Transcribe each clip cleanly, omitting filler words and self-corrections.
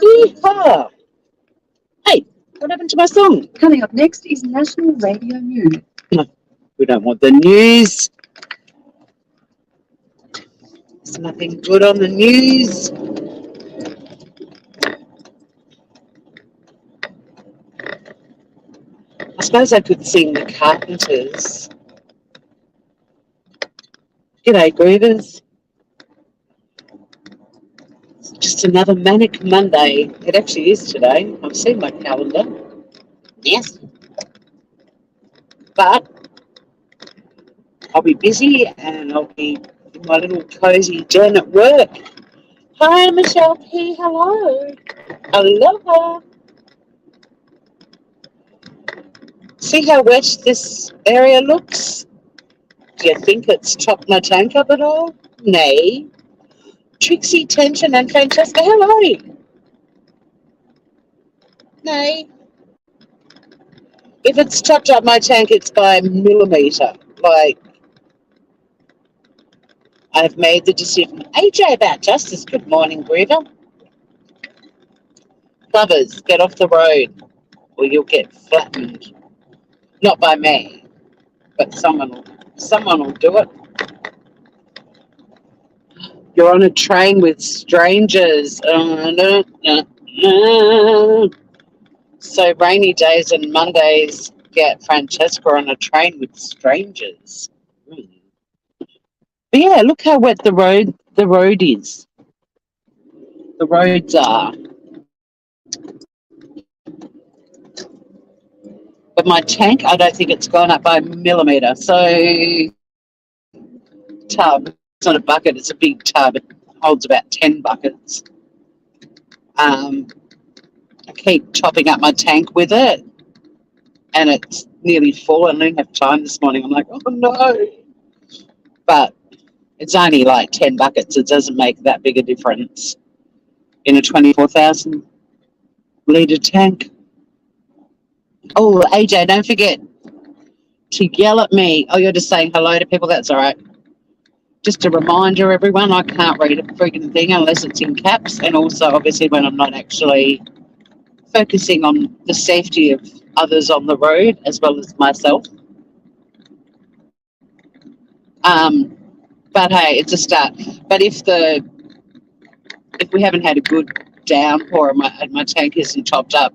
Yeehaw! Hey, what happened to my song? Coming up next is National Radio News. No, we don't want the news. There's nothing good on the news. I suppose I could sing the Carpenters. G'day, Grievers. It's just another manic Monday. It actually is today. I've seen my calendar. Yes. But I'll be busy and I'll be in my little cozy den at work. Hi, Michelle P. Hello. Aloha. See how wet this area looks? Do you think it's chopped my tank up at all? Nay. Trixie, Tension, and Francesca, hello. Nay. If it's chopped up my tank, it's by a millimetre. Like, I've made the decision. AJ about justice. Good morning, Griever. Lovers, get off the road or you'll get flattened. Not by me, but someone will do it. You're on a train with strangers. So rainy days and Mondays get Francesca on a train with strangers. But yeah, look how wet the road is. The roads are. But my tank, I don't think it's gone up by a millimetre. So tub, it's not a bucket, it's a big tub. It holds about 10 buckets. I keep topping up my tank with it, and it's nearly full. I didn't have time this morning. I'm like, oh no. But it's only like 10 buckets. It doesn't make that big a difference in a 24,000 litre tank. Oh, AJ, don't forget to yell at me. Oh, you're just saying hello to people. That's all right. Just a reminder, everyone, I can't read a freaking thing unless it's in caps, and also obviously when I'm not actually focusing on the safety of others on the road as well as myself. But hey, it's a start. But if we haven't had a good downpour and my tank isn't topped up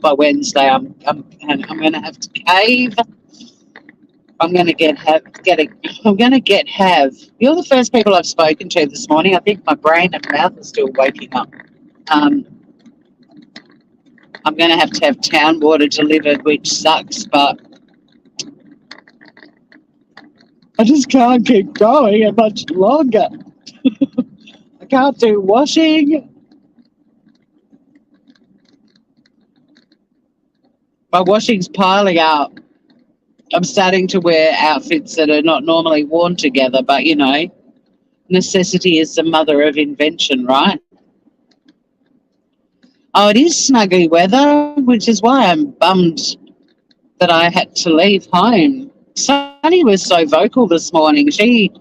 by Wednesday, I'm going to have to cave. I'm going to have. You're the first people I've spoken to this morning. I think my brain and mouth are still waking up. I'm going to have town water delivered, which sucks, but I just can't keep going much longer. I can't do washing. My washing's piling up. I'm starting to wear outfits that are not normally worn together, but, you know, necessity is the mother of invention, right? Oh, it is snuggy weather, which is why I'm bummed that I had to leave home. Sunny was so vocal this morning. She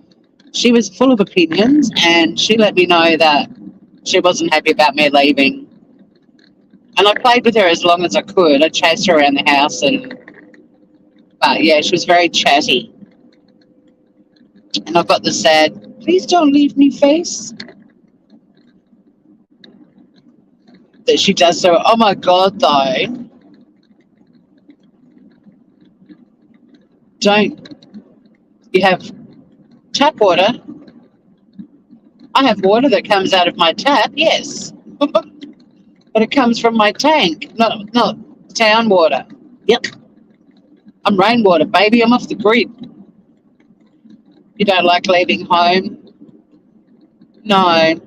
was full of opinions, and she let me know that she wasn't happy about me leaving. And I played with her as long as I could. I chased her around the house, but yeah, she was very chatty. And I've got the sad, please don't leave me face that she does. So, oh my God, though, don't you have tap water? I have water that comes out of my tap, yes. But it comes from my tank, not town water. Yep. I'm rainwater, baby. I'm off the grid. You don't like leaving home? No.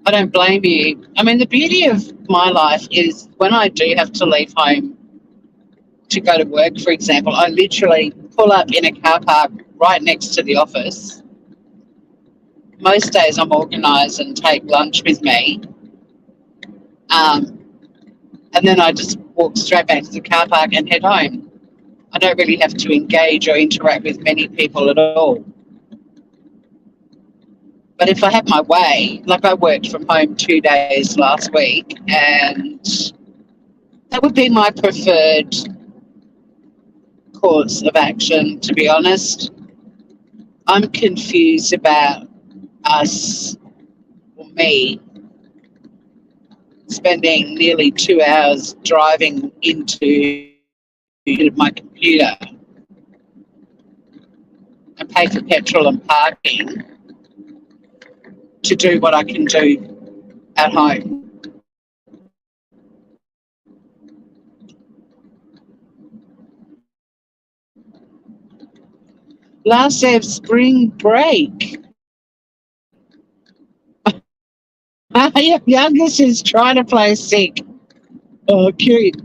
I don't blame you. I mean, the beauty of my life is when I do have to leave home to go to work, for example, I literally pull up in a car park right next to the office. Most days I'm organised and take lunch with me. And then I just walk straight back to the car park and head home. I don't really have to engage or interact with many people at all. But if I had my way, like I worked from home 2 days last week, and that would be my preferred course of action, to be honest. I'm confused about us, or me, spending nearly 2 hours driving into my computer and pay for petrol and parking to do what I can do at home. Last day of spring break. Your youngest is trying to play sick. Oh, cute.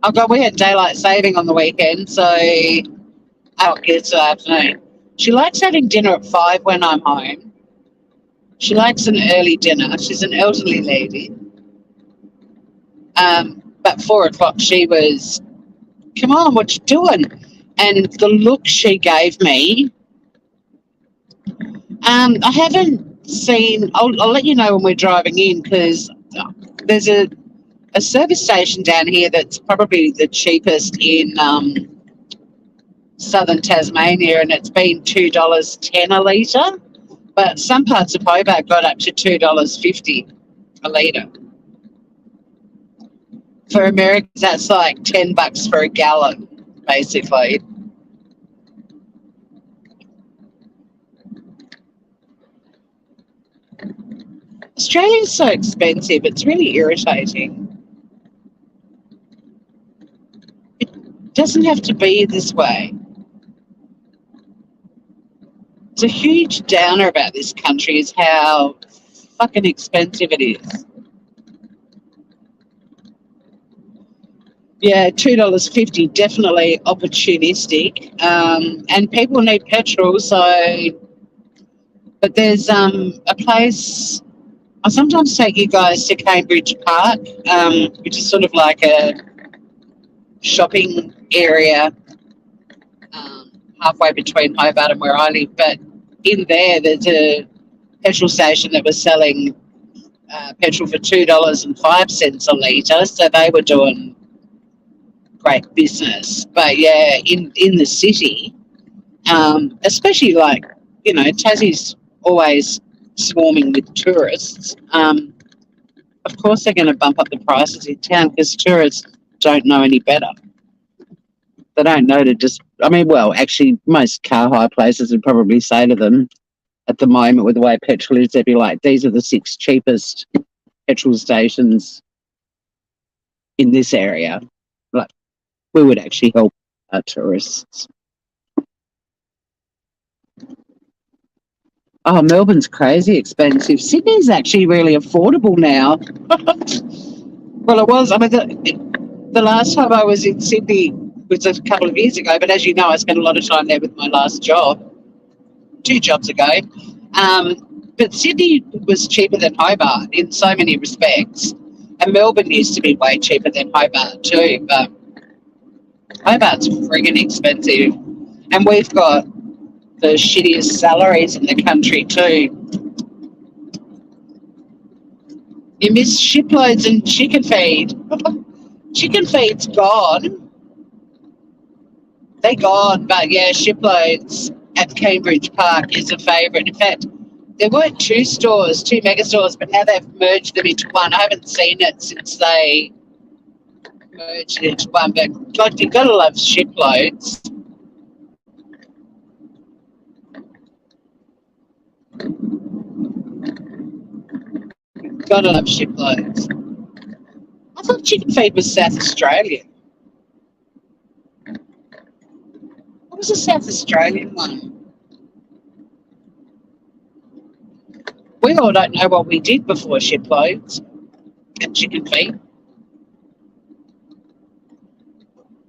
Oh, God, we had daylight saving on the weekend, so I don't get to the afternoon. She likes having dinner at 5 when I'm home. She likes an early dinner. She's an elderly lady. But 4 o'clock she was, come on, what you doing? And the look she gave me, I haven't seen, I'll let you know when we're driving in, because there's a service station down here that's probably the cheapest in southern Tasmania, and it's been $2.10 a litre. But some parts of Hobart got up to $2.50 a litre. For Americans, that's like $10 for a gallon, basically. Australia's so expensive, it's really irritating. It doesn't have to be this way. It's a huge downer about this country is how fucking expensive it is. Yeah, $2.50, definitely opportunistic. And people need petrol, so... But there's a place... I sometimes take you guys to Cambridge Park, which is sort of like a shopping area halfway between Hobart and where I live. But in there's a petrol station that was selling petrol for $2.05 a litre, so they were doing great business. But yeah, in the city, especially like, you know, Tassie's always swarming with tourists. Of course they're going to bump up the prices in town because tourists don't know any better. They don't know to just, I mean, well, actually most car hire places would probably say to them at the moment with the way petrol is, they'd be like, these are the 6 cheapest petrol stations in this area. Like, we would actually help our tourists. Oh, Melbourne's crazy expensive. Sydney's actually really affordable now. Well, it was. I mean, the last time I was in Sydney was a couple of years ago, but as you know, I spent a lot of time there with my last job, 2 jobs ago. But Sydney was cheaper than Hobart in so many respects. And Melbourne used to be way cheaper than Hobart too, but Hobart's friggin' expensive. And we've got the shittiest salaries in the country too. You miss shiploads and chicken feed. Chicken feed's gone. They're gone, but yeah, shiploads at Cambridge Park is a favourite. In fact, there weren't 2 stores, 2 mega stores, but now they've merged them into one. I haven't seen it since they merged it into one, but God, you've got to love shiploads. Gotta love shiploads. I thought chicken feed was South Australian. What was the South Australian one? We all don't know what we did before shiploads and chicken feed.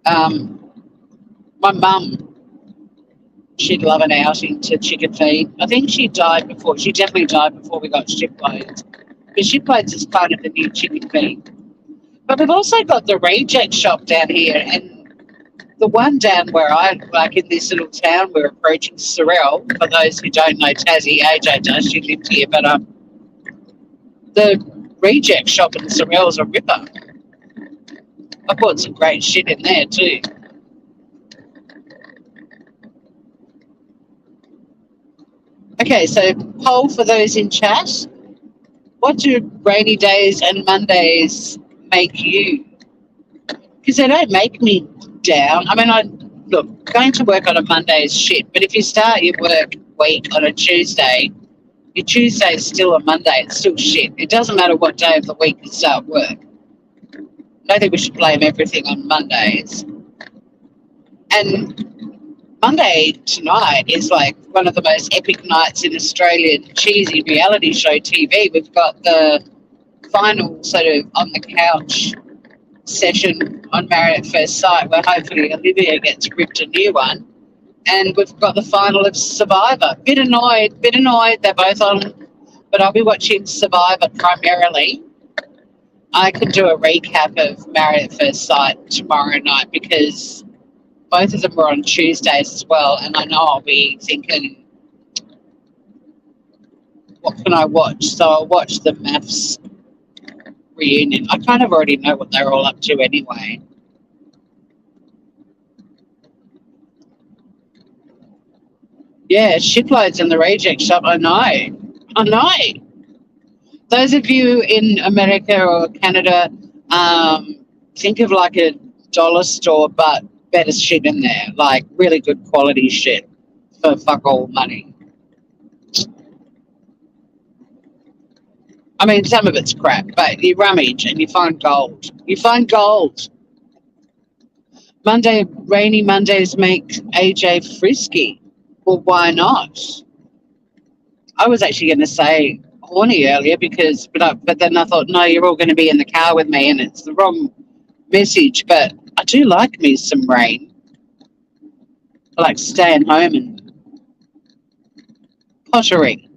My mum, she'd love an outing to chicken feed. I think she definitely died before we got shiploads. Because shiploads is kind of the new chicken feed. But we've also got the reject shop down here, and the one down where I like in this little town, we're approaching Sorrel. For those who don't know Tassie, AJ does. She lived here, but the reject shop in Sorrel's a ripper. I bought some great shit in there too. Okay, so poll for those in chat. What do rainy days and Mondays make you? Because they don't make me down. I mean, look, going to work on a Monday is shit, but if you start your work week on a Tuesday, your Tuesday is still a Monday. It's still shit. It doesn't matter what day of the week you start work. I don't think we should blame everything on Mondays. And Monday tonight is like one of the most epic nights in Australian cheesy reality show TV. We've got the final sort of on the couch session on Married at First Sight where hopefully Olivia gets ripped a new one. And we've got the final of Survivor. Bit annoyed. They're both on, but I'll be watching Survivor primarily. I could do a recap of Married at First Sight tomorrow night because both of them were on Tuesdays as well, and I know I'll be thinking, what can I watch? So I'll watch the MAFS reunion. I kind of already know what they're all up to anyway. Yeah, shiploads in the reject shop. I know. Those of you in America or Canada, think of like a dollar store, but better shit in there, like really good quality shit for fuck all money. I mean, some of it's crap, but you rummage and you find gold. Rainy Mondays make AJ frisky. Well, why not? I was actually going to say horny earlier but then I thought, no, you're all going to be in the car with me and it's the wrong message. But I do like me some rain. I like staying home and pottering.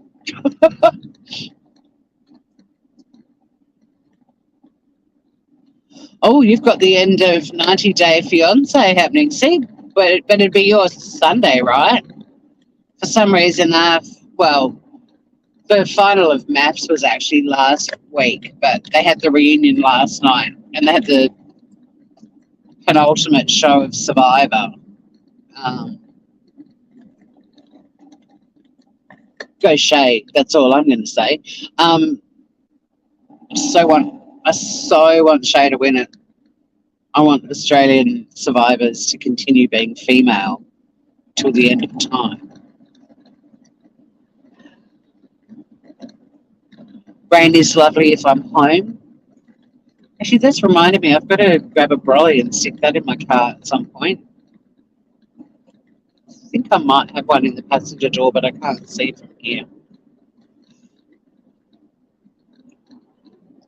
Oh, you've got the end of 90 Day Fiance happening. See, but it'd be your Sunday, right? For some reason, the final of MAFS was actually last week, but they had the reunion last night, and they had the penultimate show of Survivor. Go Shay, that's all I'm going to say. I so want Shay to win it. I want Australian survivors to continue being female till the end of time. Rain is lovely if I'm home. Actually, that's reminded me, I've got to grab a brolly and stick that in my car at some point. I think I might have one in the passenger door, but I can't see from here.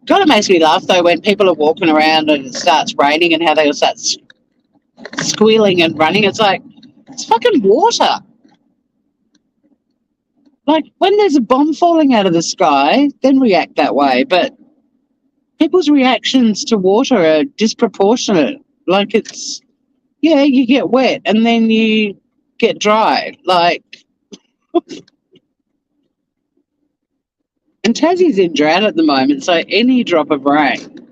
God, it makes me laugh, though, when people are walking around and it starts raining and how they all start squealing and running. It's like, it's fucking water. Like, when there's a bomb falling out of the sky, then react that way. But people's reactions to water are disproportionate. Like, it's, yeah, you get wet and then you get dry. Like, and Tassie's in drought at the moment, so any drop of rain,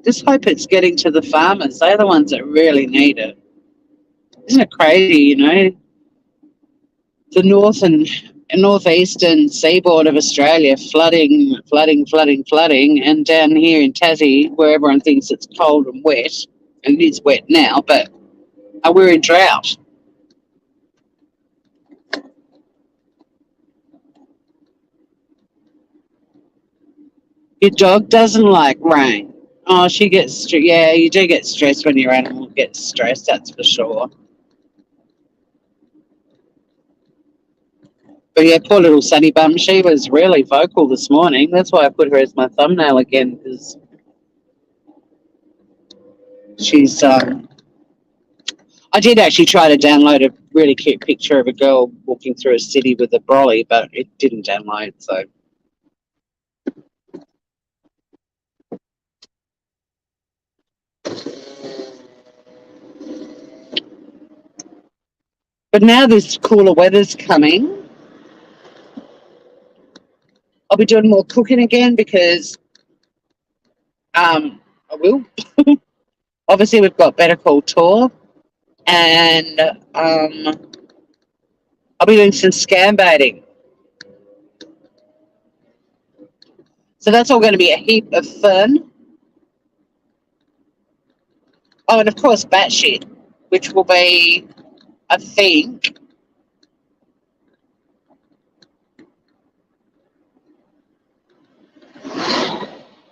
just hope it's getting to the farmers. They're the ones that really need it. Isn't it crazy, the north and northeastern seaboard of Australia flooding, and down here in Tassie, where everyone thinks it's cold and wet, and it is wet now, but we're in drought. Your dog doesn't like rain. Oh, she gets yeah, you do get stressed when your animal gets stressed, that's for sure. But yeah, poor little Sunny Bum, she was really vocal this morning. That's why I put her as my thumbnail again, because she's I did actually try to download a really cute picture of a girl walking through a city with a brolly, but it didn't download, so. But now this cooler weather's coming, I'll be doing more cooking again because I will. Obviously, we've got Better Call Tour, and I'll be doing some scam baiting. So that's all going to be a heap of fun. Oh, and of course, batshit, which will be, I think,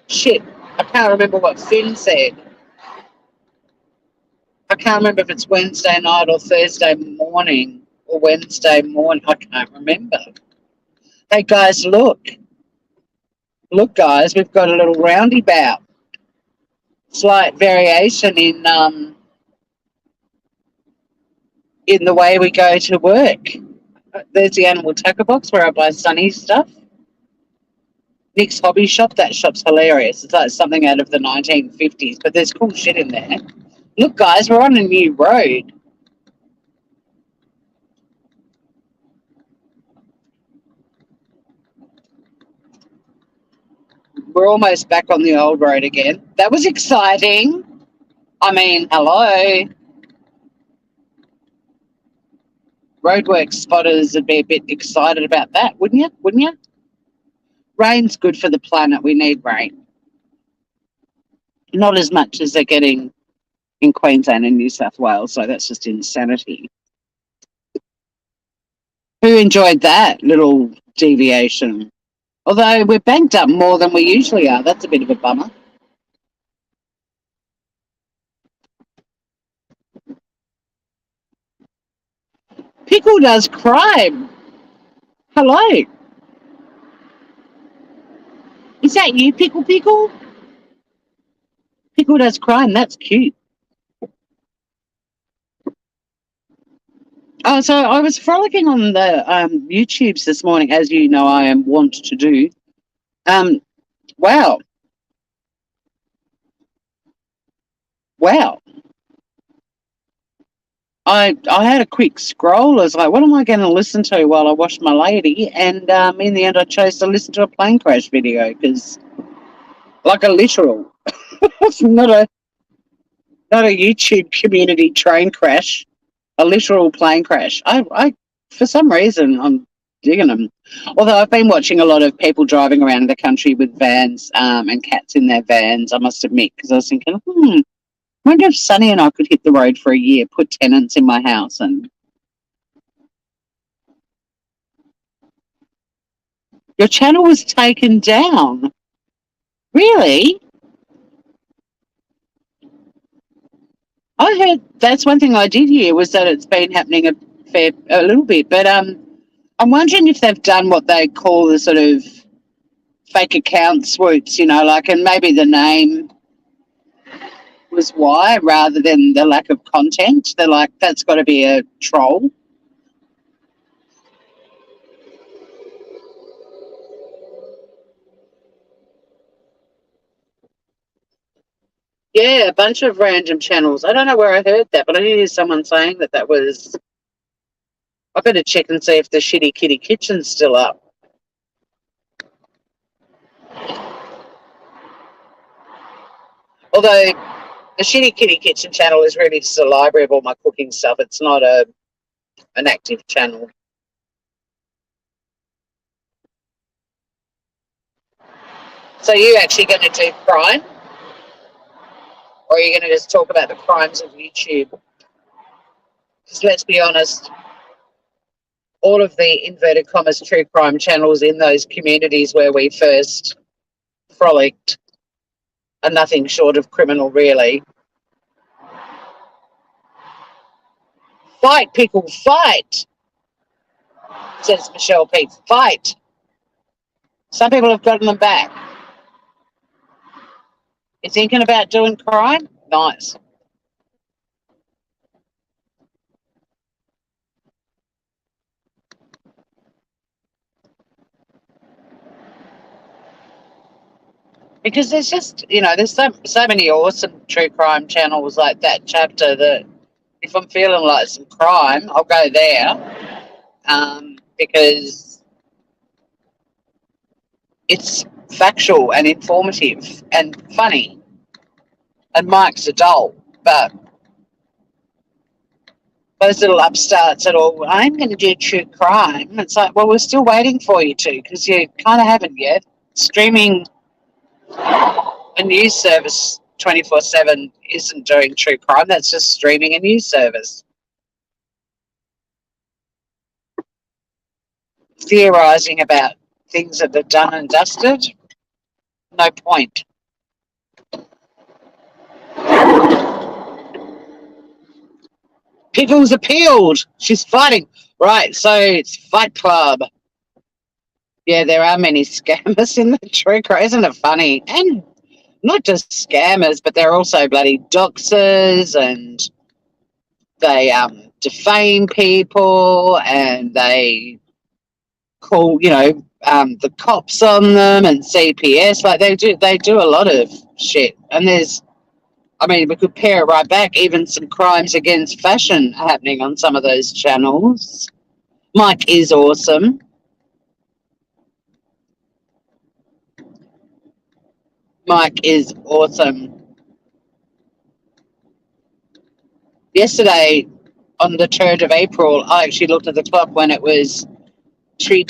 shit. I can't remember what Finn said. I can't remember if it's Wednesday night or Thursday morning or Wednesday morning. I can't remember. Hey guys, look. Look, guys, we've got a little roundabout. Slight variation in the way we go to work. There's the animal tackle box where I buy Sunny's stuff. Nick's Hobby Shop, that shop's hilarious. It's like something out of the 1950s, but there's cool shit in there. Look, guys, we're on a new road. We're almost back on the old road again. That was exciting. I mean, hello. Roadworks spotters would be a bit excited about that, wouldn't you? Wouldn't you? Rain's good for the planet. We need rain. Not as much as they're getting in Queensland and New South Wales, so that's just insanity. Who enjoyed that little deviation? Although we're banked up more than we usually are. That's a bit of a bummer. Pickle does crime. Hello. Is that you, Pickle Pickle? Pickle does crime. That's cute. Oh, so I was frolicking on the YouTubes this morning, as you know I am wont to do. Wow. Wow. I had a quick scroll. I was like, what am I going to listen to while I wash my lady? And in the end, I chose to listen to a plane crash video because, like a literal, it's not a YouTube community train crash, a literal plane crash. I for some reason, I'm digging them. Although I've been watching a lot of people driving around the country with vans and cats in their vans, I must admit, because I was thinking, I wonder if Sunny and I could hit the road for a year, put tenants in my house, and your channel was taken down. Really? I heard that's one thing I did hear was that it's been happening a little bit, but I'm wondering if they've done what they call the sort of fake account swoops, and maybe the name was why rather than the lack of content. They're like, that's got to be a troll. Yeah, a bunch of random channels. I don't know where I heard that, but I did hear someone saying that was. I better check and see if the Shitty Kitty Kitchen's still up. Although the Shitty Kitty Kitchen channel is really just a library of all my cooking stuff. It's not an active channel. So are you actually going to do crime? Or are you going to just talk about the crimes of YouTube? Because let's be honest, all of the inverted commas true crime channels in those communities where we first frolicked are nothing short of criminal, really. Fight, Pickle, fight, says Michelle Pete. Fight. Some people have gotten them back. You thinking about doing crime? Nice. Because there's just, there's so many awesome true crime channels like that chapter that If I'm feeling like some crime, I'll go there because it's factual and informative and funny. And Mike's a doll, but those little upstarts that all, I'm going to do true crime. It's like, well, we're still waiting for you to because you kind of haven't yet. Streaming a news service 24/7 isn't doing true crime. That's just streaming a news service. Theorising about things that are done and dusted, no point. People's appealed. She's fighting. Right, so it's Fight Club. Yeah, there are many scammers in the true crime. Isn't it funny? And not just scammers, but they're also bloody doxers, and they defame people, and they call the cops on them and CPS. Like they do a lot of shit. And we could pair it right back. Even some crimes against fashion are happening on some of those channels. Mike is awesome. Mike is awesome. Yesterday, on the 3rd of April, I actually looked at the clock when it was tree,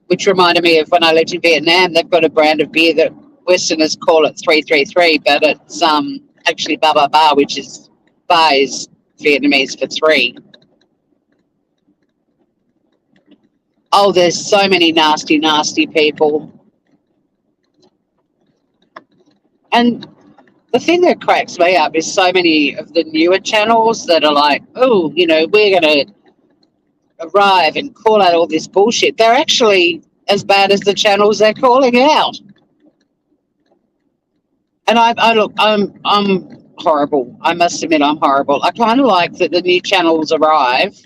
which reminded me of when I lived in Vietnam. They've got a brand of beer that Westerners call it 333, but it's actually ba ba ba, which is ba is Vietnamese for three. Oh, there's so many nasty, nasty people. And the thing that cracks me up is so many of the newer channels that are like, oh, we're going to arrive and call out all this bullshit. They're actually as bad as the channels they're calling out. And I'm horrible. I must admit, I'm horrible. I kind of like that the new channels arrive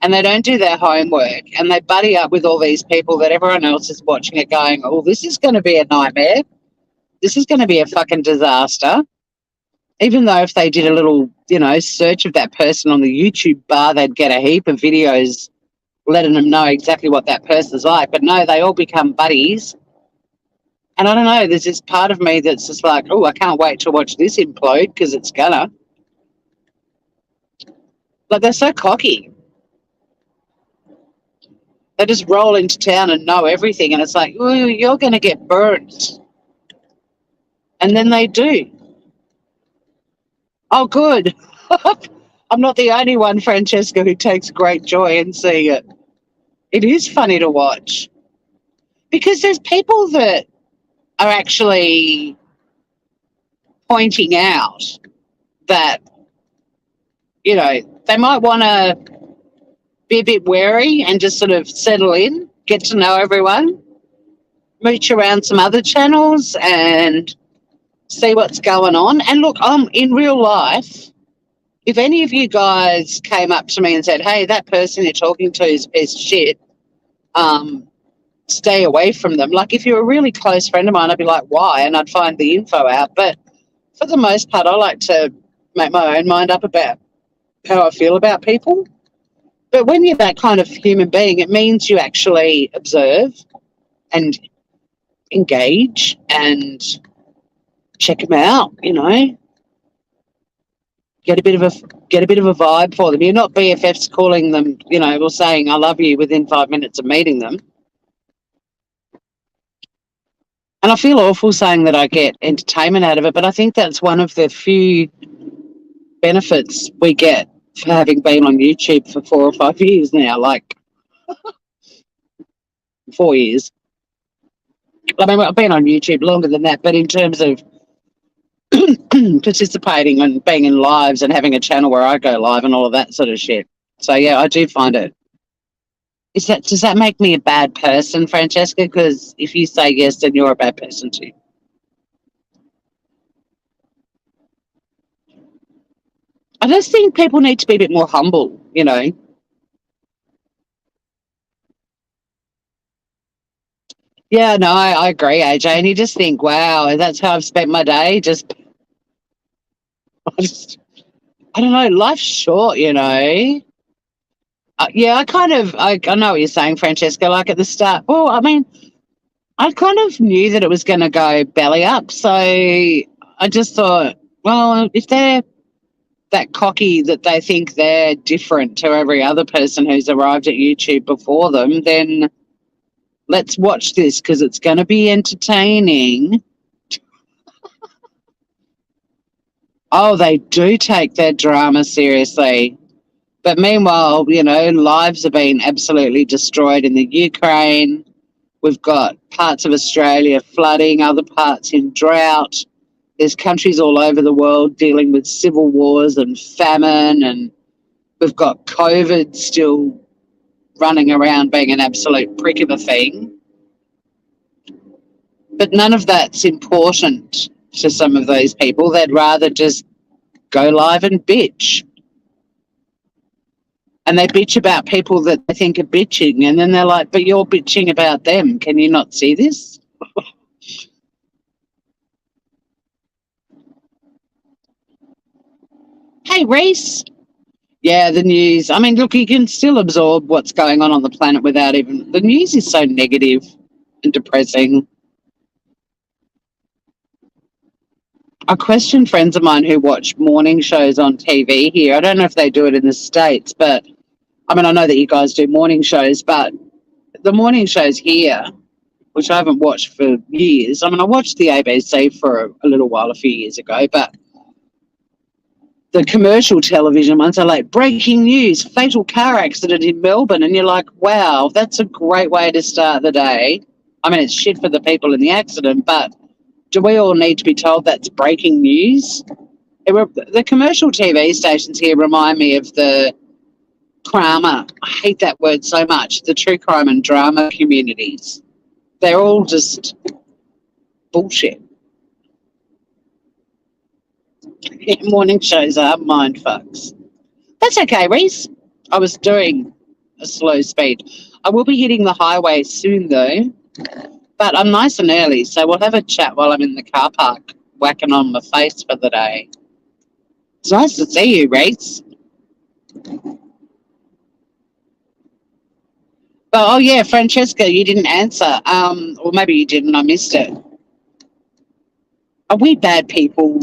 and they don't do their homework and they buddy up with all these people that everyone else is watching it going, oh, this is going to be a nightmare. This is going to be a fucking disaster. Even though if they did a little, search of that person on the YouTube bar, they'd get a heap of videos letting them know exactly what that person's like. But no, they all become buddies. And I don't know, there's this part of me that's just like, oh, I can't wait to watch this implode because it's gonna. Like, they're so cocky. They just roll into town and know everything. And it's like, oh, you're going to get burnt. And then they do. Oh, good. I'm not the only one, Francesca, who takes great joy in seeing it. It is funny to watch. Because there's people that are actually pointing out that, they might want to be a bit wary and just sort of settle in, get to know everyone, mooch around some other channels and see what's going on. And look, in real life, if any of you guys came up to me and said, hey, that person you're talking to is a piece of shit, stay away from them. Like, if you're a really close friend of mine, I'd be like, why? And I'd find the info out. But for the most part, I like to make my own mind up about how I feel about people. But when you're that kind of human being, it means you actually observe and engage and check them out, get a bit of a vibe for them. You're not BFFs calling them, or saying I love you within 5 minutes of meeting them. And I feel awful saying that I get entertainment out of it, but I think that's one of the few benefits we get for having been on YouTube for 4 or 5 years now, like 4 years. I mean, I've been on YouTube longer than that, but in terms of participating and being in lives and having a channel where I go live and all of that sort of shit. So, yeah, I do find it. Does that make me a bad person, Francesca? Because if you say yes, then you're a bad person too. I just think people need to be a bit more humble, Yeah, no, I agree, AJ. And you just think, wow, that's how I've spent my day. Just, I don't know. Life's short, you know. Yeah, I know what you're saying, Francesca. Like at the start, well, I mean, I kind of knew that it was going to go belly up, so I just thought, well, if they're that cocky that they think they're different to every other person who's arrived at YouTube before them, then let's watch this because it's going to be entertaining. Oh, they do take their drama seriously. But meanwhile, you know, lives are being absolutely destroyed in the Ukraine. We've got parts of Australia flooding, other parts in drought. There's countries all over the world dealing with civil wars and famine, and we've got COVID still running around being an absolute prick of a thing. But none of that's important to some of those people. They'd rather just go live and bitch. And they bitch about people that they think are bitching. And then they're like, but you're bitching about them. Can you not see this? Hey, Reese. Yeah, the news. I mean, look, you can still absorb what's going on the planet without even... The news is so negative and depressing. I question friends of mine who watch morning shows on TV here. I don't know if they do it in the States, but I mean, I know that you guys do morning shows, but the morning shows here, which I haven't watched for years. I mean, I watched the ABC for a little while a few years ago, but the commercial television ones are like breaking news, fatal car accident in Melbourne. And you're like, wow, that's a great way to start the day. I mean, it's shit for the people in the accident, but do we all need to be told that's breaking news? The commercial TV stations here remind me of the drama. I hate that word so much. The true crime and drama communities. They're all just bullshit. Morning shows are mind fucks. That's okay, Reese. I was doing a slow speed. I will be hitting the highway soon, though. But I'm nice and early, so we'll have a chat while I'm in the car park, whacking on my face for the day. It's nice to see you, Reese. But, oh, yeah, Francesca, you didn't answer. Or maybe you didn't, I missed it. Are we bad people?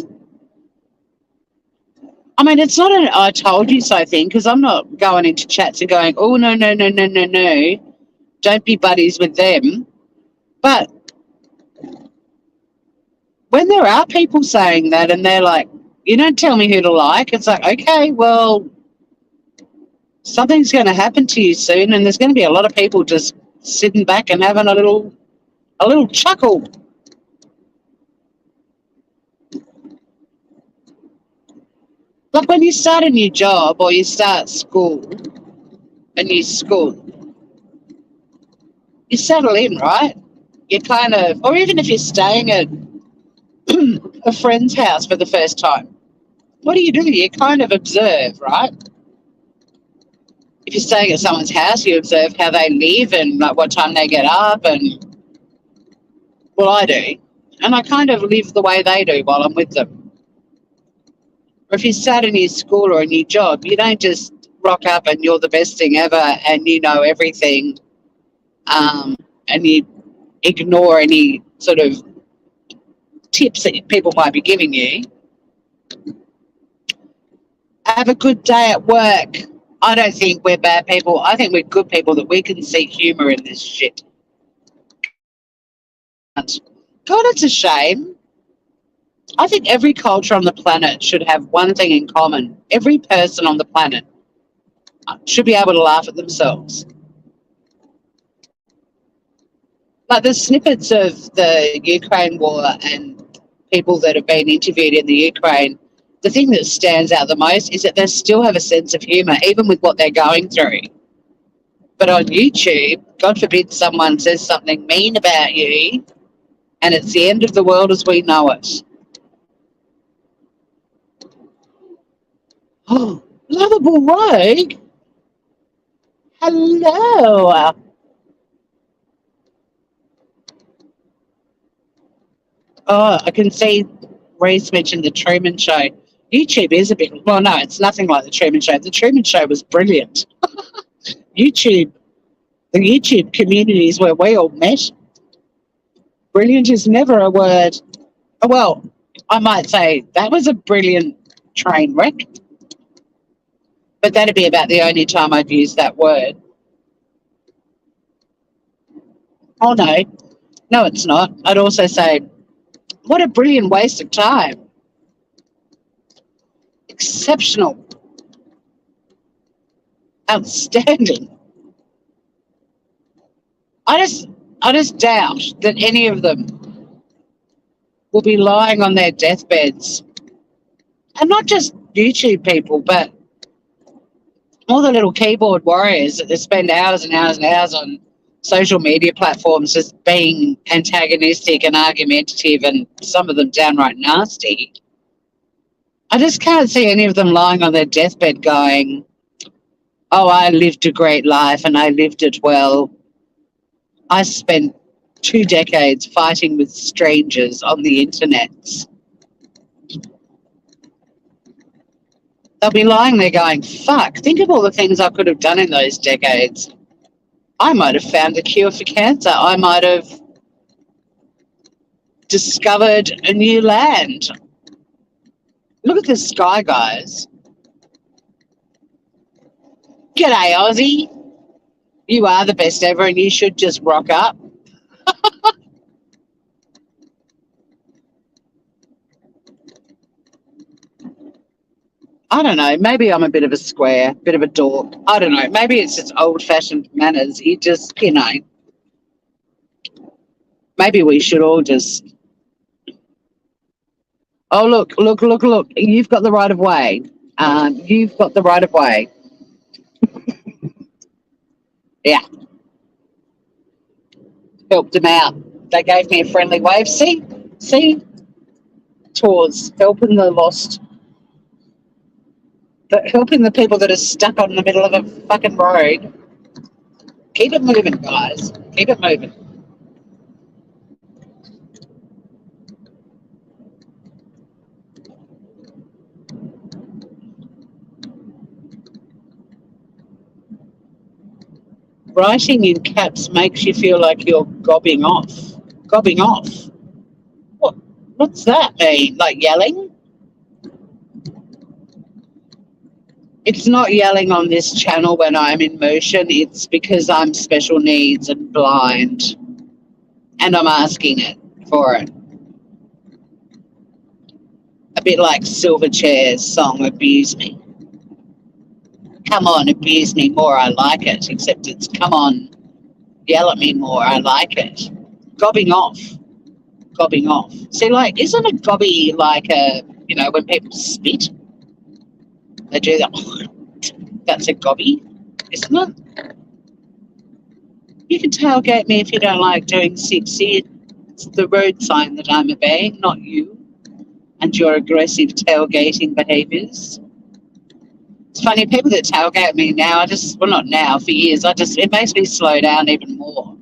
I mean, it's not an I told you so thing, because I'm not going into chats and going, oh, no, no, no, no, no, no. Don't be buddies with them. But when there are people saying that and they're like, you don't tell me who to like, it's like, okay, well, something's going to happen to you soon, and there's going to be a lot of people just sitting back and having a little chuckle. Like when you start a new job or you start school, a new school, you settle in, right? You kind of, or even if you're staying at a friend's house for the first time, what do? You kind of observe, right? If you're staying at someone's house, you observe how they live and like what time they get up, and well, I do. And I kind of live the way they do while I'm with them. Or if you start a new school or a new job, you don't just rock up and you're the best thing ever and you know everything, and you ignore any sort of tips that people might be giving you. Have a good day at work. I don't think we're bad people. I think we're good people that we can see humour in this shit. God, it's a shame. I think every culture on the planet should have one thing in common. Every person on the planet should be able to laugh at themselves. Like the snippets of the Ukraine war and people that have been interviewed in the Ukraine, the thing that stands out the most is that they still have a sense of humour, even with what they're going through. But on YouTube, God forbid someone says something mean about you, and it's the end of the world as we know it. Oh, lovable rogue. Hello. Oh, I can see Reese mentioned the Truman Show. YouTube is a bit, well, no, it's nothing like The Truman Show. The Truman Show was brilliant. YouTube, the YouTube community is where we all met. Brilliant is never a word. Well, I might say that was a brilliant train wreck, but that'd be about the only time I'd use that word. Oh, no, it's not. I'd also say, what a brilliant waste of time. Exceptional. Outstanding. I just doubt that any of them will be lying on their deathbeds. And not just YouTube people, but all the little keyboard warriors that spend hours and hours and hours on social media platforms just being antagonistic and argumentative, and some of them downright nasty. I just can't see any of them lying on their deathbed going, oh, I lived a great life and I lived it well. I spent 2 decades fighting with strangers on the internet. They'll be lying there going, fuck, think of all the things I could have done in those decades. I might have found a cure for cancer. I might have discovered a new land. Look at the sky, guys. G'day, Aussie. You are the best ever and you should just rock up. I don't know. Maybe I'm a bit of a square, bit of a dork. I don't know. Maybe it's just old-fashioned manners. You just, maybe we should all just... Oh, look. You've got the right of way. You've got the right of way. Yeah. Helped them out. They gave me a friendly wave. See? Tours, helping the lost. Helping the people that are stuck on the middle of a fucking road. Keep it moving, guys. Keep it moving. Writing in caps makes you feel like you're gobbing off. Gobbing off? What's that mean? Like yelling? It's not yelling on this channel when I'm in motion. It's because I'm special needs and blind. And I'm asking it for it. A bit like Silverchair's song, Abuse Me. Come on, abuse me more, I like it. Except it's come on, yell at me more, I like it. Gobbing off. Gobbing off. See, like, isn't a gobby like a, when people spit? They do that. That's a gobby, isn't it? You can tailgate me if you don't like doing 60. It's the road sign that I'm obeying, not you and your aggressive tailgating behaviours. It's funny, people that tailgate me now, not now, for years, it makes me slow down even more.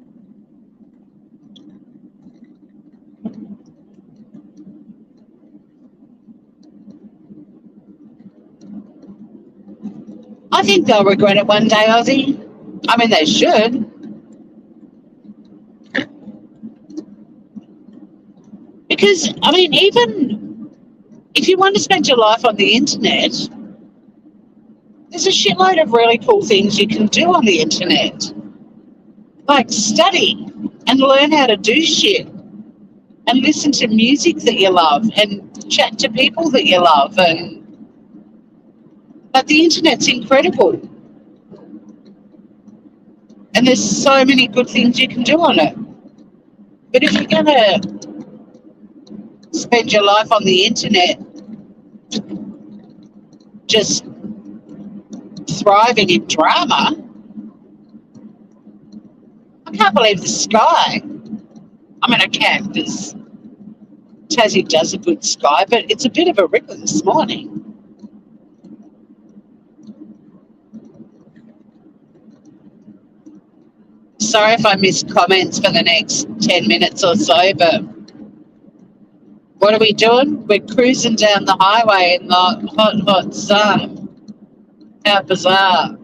I think they'll regret it one day, Aussie. I mean, they should. Because, I mean, even if you want to spend your life on the internet, there's a shitload of really cool things you can do on the internet. Like study and learn how to do shit and listen to music that you love and chat to people that you love. But the internet's incredible. And there's so many good things you can do on it. But if you're going to spend your life on the internet just thriving in drama, I can't believe the sky. I mean, I can, because Tassie does a good sky, but it's a bit of a ripper this morning. Sorry if I miss comments for the next 10 minutes or so, but What are we doing? We're cruising down the highway in the hot, hot sun. How bizarre.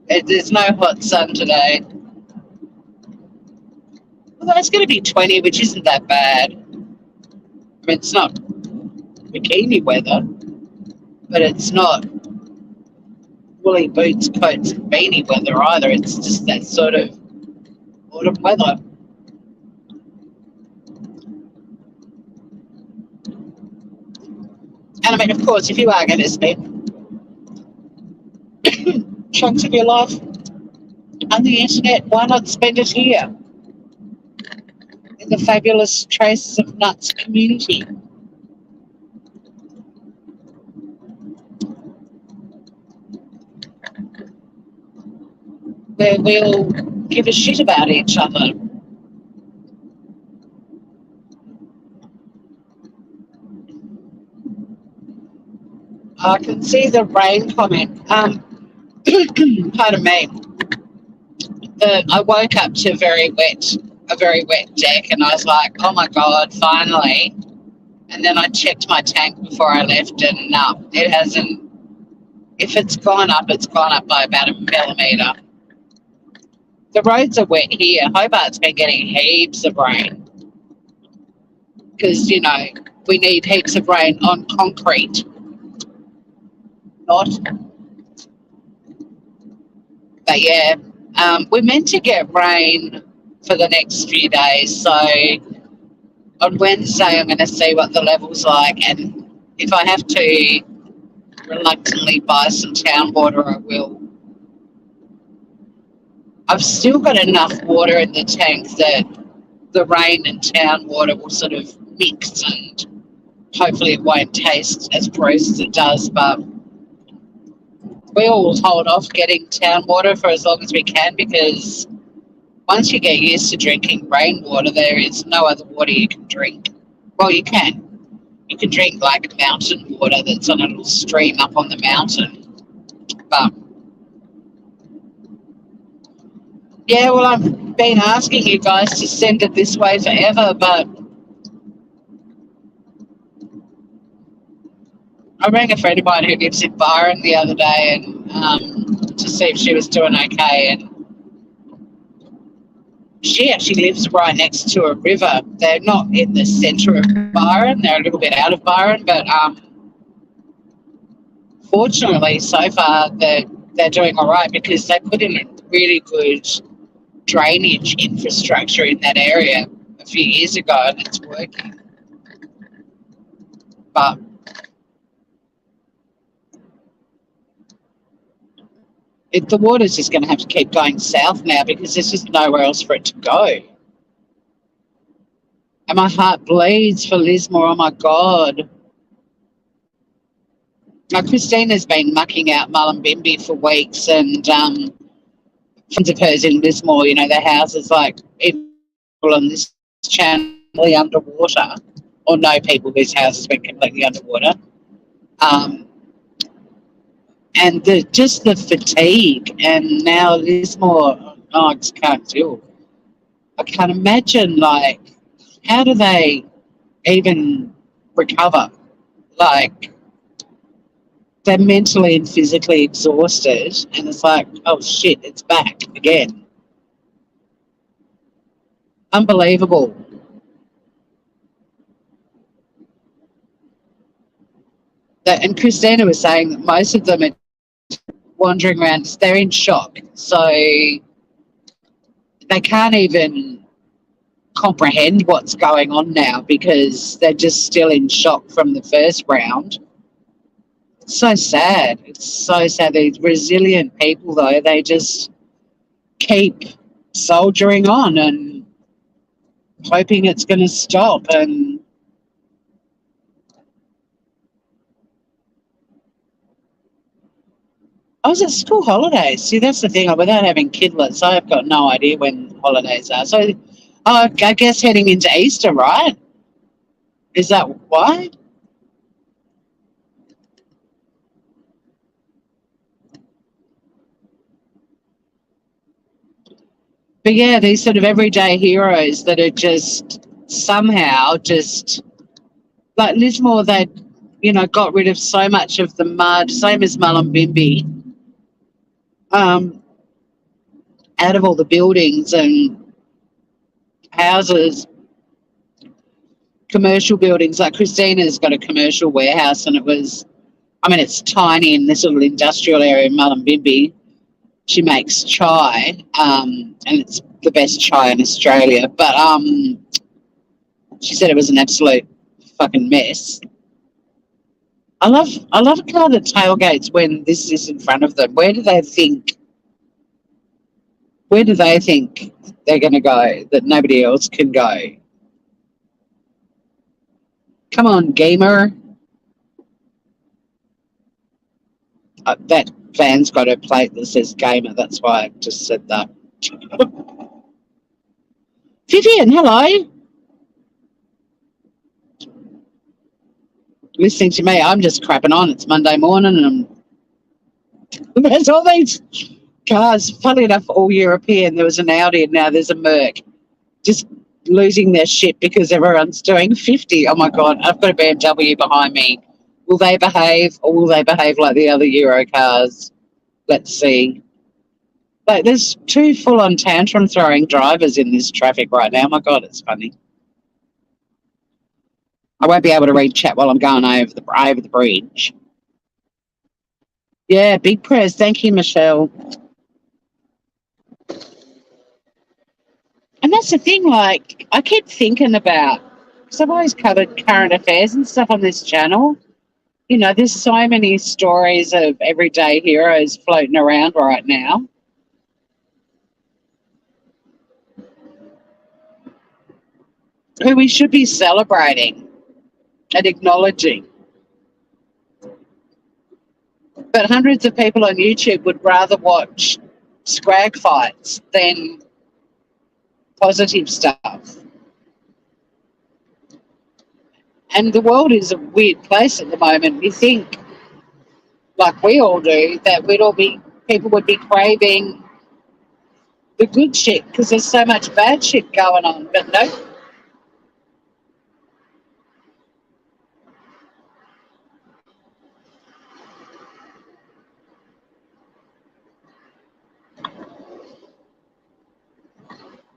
There's no hot sun today. Although it's going to be 20, which isn't that bad. I mean, it's not bikini weather, but it's not woolly boots, coats, and beanie weather either. It's just that sort of autumn weather. And I mean, of course, if you are going to spend chunks of your life on the internet, why not spend it here in the fabulous Traces of Nuts community? Where we'll give a shit about each other. I can see the rain comment. Pardon me. I woke up to a very wet deck, and I was like, "Oh my god, finally!" And then I checked my tank before I left, and no, it hasn't. If it's gone up, it's gone up by about a millimetre. The roads are wet here. Hobart's been getting heaps of rain because we need heaps of rain on concrete, not. But yeah, we're meant to get rain for the next few days. So on Wednesday, I'm going to see what the level's like, and if I have to reluctantly buy some town water, I will. I've still got enough water in the tank that the rain and town water will sort of mix, and hopefully it won't taste as gross as it does, but we'll hold off getting town water for as long as we can, because once you get used to drinking rainwater, there is no other water you can drink. Well, you can. You can drink like mountain water that's on a little stream up on the mountain. But yeah, well, I've been asking you guys to send it this way forever, but I rang a friend of mine who lives in Byron the other day and to see if she was doing okay, and she actually lives right next to a river. They're not in the centre of Byron, they're a little bit out of Byron, but fortunately so far they're doing all right, because they put in a really good drainage infrastructure in that area a few years ago, and it's working. But the water's just going to have to keep going south now, because there's just nowhere else for it to go. And my heart bleeds for Lismore. Oh my God. Now, Christina's been mucking out Mullumbimby for weeks, and friends of hers in Lismore, their houses, like, people on this channel underwater, or know people whose house has been completely underwater. And just the fatigue, and now Lismore, I just can't deal. I can't imagine, like, how do they even recover? Like, they're mentally and physically exhausted, and it's like, oh shit, it's back again. Unbelievable. And Christina was saying that most of them are wandering around, they're in shock. So they can't even comprehend what's going on now, because they're just still in shock from the first round. It's so sad. It's so sad. These resilient people, though, they just keep soldiering on and hoping it's going to stop. And I was at school holidays. See, that's the thing. Without having kidlets, I've got no idea when holidays are. So, I guess heading into Easter, right? Is that why? But yeah, these sort of everyday heroes that are just somehow just like Lismore, they got rid of so much of the mud, same as Mullumbimby, out of all the buildings and houses, commercial buildings. Like Christina's got a commercial warehouse, and it's tiny in this little industrial area in Mullumbimby. She makes chai, and it's the best chai in Australia. But she said it was an absolute fucking mess. I love a car that tailgates when this is in front of them. Where do they think they're going to go that nobody else can go? Come on, gamer. That van's got a plate that says gamer. That's why I just said that. Vivian, hello. Listening to me, I'm just crapping on. It's Monday morning and there's all these cars, funny enough, all European. There was an Audi and now there's a Merc. Just losing their shit because everyone's doing 50. Oh my God, I've got a BMW behind me. Will they behave or will they behave like the other Euro cars? Let's see. Like there's two full-on tantrum throwing drivers in this traffic right now. Oh my God, it's funny. I won't be able to read chat while I'm going over the bridge. Yeah, big prayers. Thank you, Michelle. And that's the thing, like, I keep thinking about, because I've always covered current affairs and stuff on this channel. There's so many stories of everyday heroes floating around right now. Who we should be celebrating and acknowledging. But hundreds of people on YouTube would rather watch scrag fights than positive stuff. And the world is a weird place at the moment. You think, like we all do, that people would be craving the good shit because there's so much bad shit going on. But no.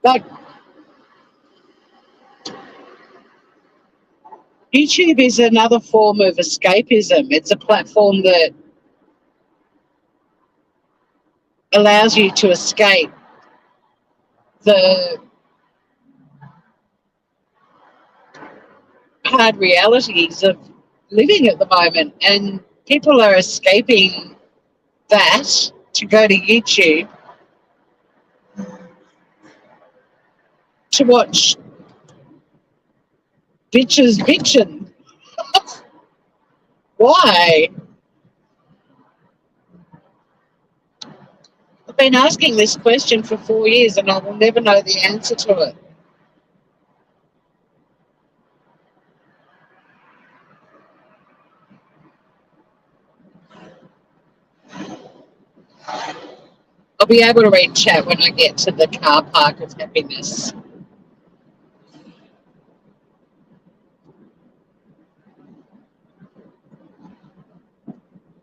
Like, YouTube is another form of escapism. It's a platform that allows you to escape the hard realities of living at the moment. And people are escaping that to go to YouTube to watch bitches bitching. Why? I've been asking this question for 4 years and I will never know the answer to it. I'll be able to read chat when I get to the car park of happiness.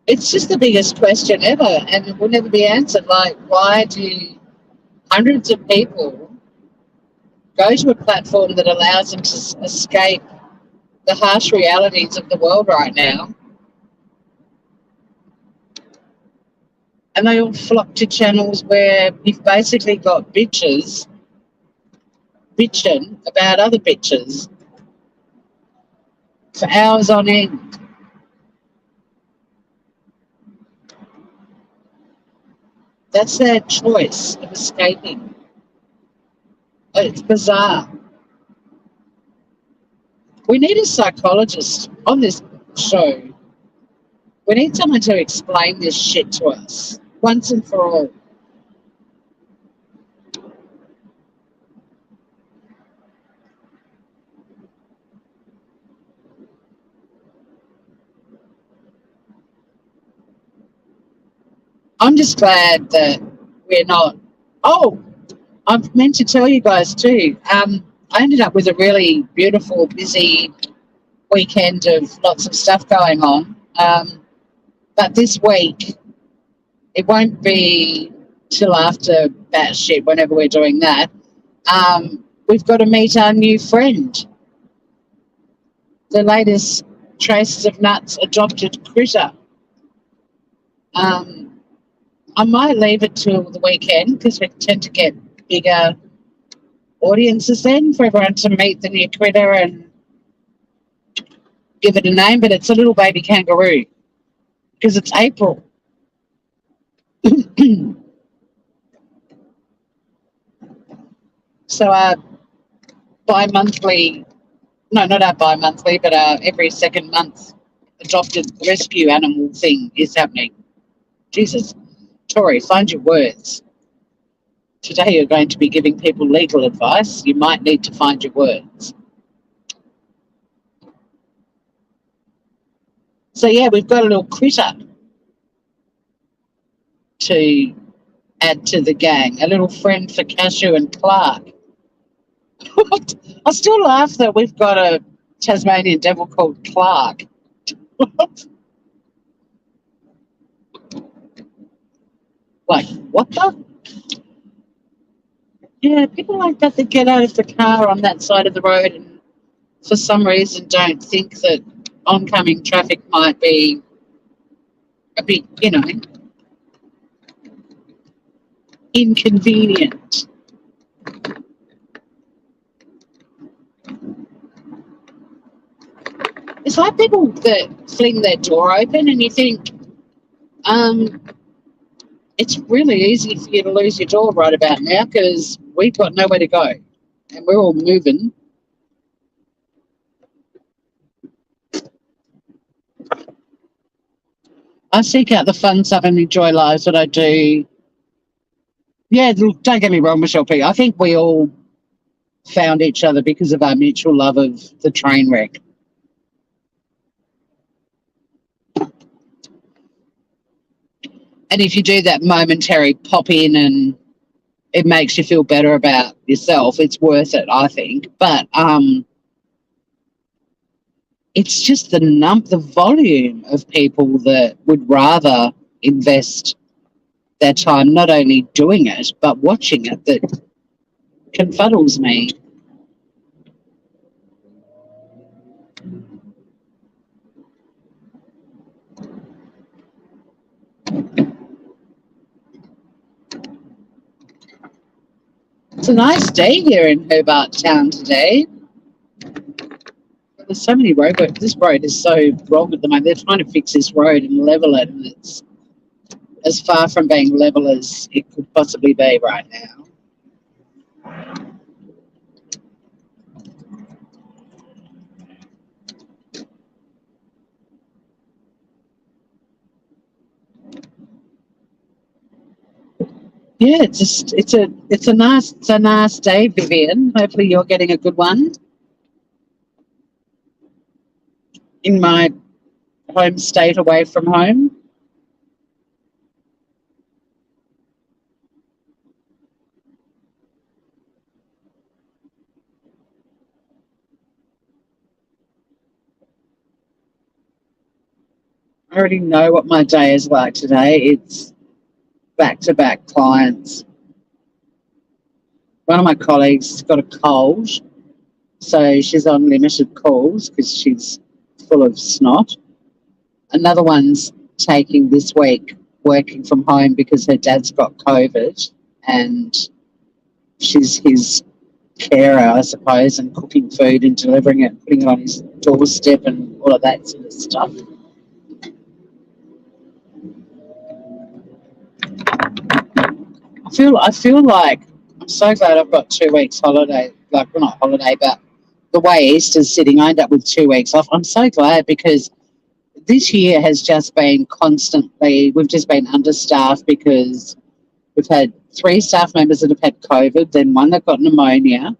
It's just the biggest question ever, and it will never be answered. Like, why do hundreds of people go to a platform that allows them to escape the harsh realities of the world right now? And they all flock to channels where you've basically got bitches bitching about other bitches for hours on end. That's their choice of escaping. It's bizarre. We need a psychologist on this show. We need someone to explain this shit to us once and for all. I'm just glad that we're not. Oh, I've meant to tell you guys too. I ended up with a really beautiful, busy weekend of lots of stuff going on. But this week, it won't be till after batshit, whenever we're doing that. We've got to meet our new friend, the latest Traces of Nuts adopted critter. I might leave it till the weekend because we tend to get bigger audiences then for everyone to meet the new critter and give it a name, but it's a little baby kangaroo because it's April. So our bi-monthly, no, not our bi-monthly, but our every second month adopted rescue animal thing is happening. Jesus, Tori, find your words. Today you're going to be giving people legal advice. You might need to find your words. So yeah, we've got a little critter to add to the gang, a little friend for Cashew and Clark. I still laugh that we've got a Tasmanian devil called Clark. Like, what the? Yeah, people like that get out of the car on that side of the road and for some reason don't think that oncoming traffic might be a bit, inconvenient. It's like people that fling their door open and you think, it's really easy for you to lose your door right about now because we've got nowhere to go and we're all moving. I seek out the fun stuff and enjoy lives that I do. Yeah, look, don't get me wrong, Michelle P. I think we all found each other because of our mutual love of the train wreck. And if you do that momentary pop in and it makes you feel better about yourself, it's worth it, I think. But it's just the volume of people that would rather invest their time not only doing it, but watching it that confuddles me. It's a nice day here in Hobart Town today. There's so many roadworks. This road is so wrong at the moment. They're trying to fix this road and level it, and it's as far from being level as it could possibly be right now. Yeah, it's a nice day, Vivian. Hopefully you're getting a good one. In my home state away from home. I already know what my day is like today. It's back-to-back clients. One of my colleagues has got a cold, so she's on limited calls because she's full of snot. Another one's taking this week working from home because her dad's got COVID and she's his carer, I suppose, and cooking food and delivering it, putting it on his doorstep and all of that sort of stuff. I feel like I'm so glad I've got 2 weeks holiday, like, well, not holiday, but the way Easter's sitting, I end up with 2 weeks off. I'm so glad because this year has just been we've just been understaffed because we've had 3 staff members that have had COVID, then one that got pneumonia,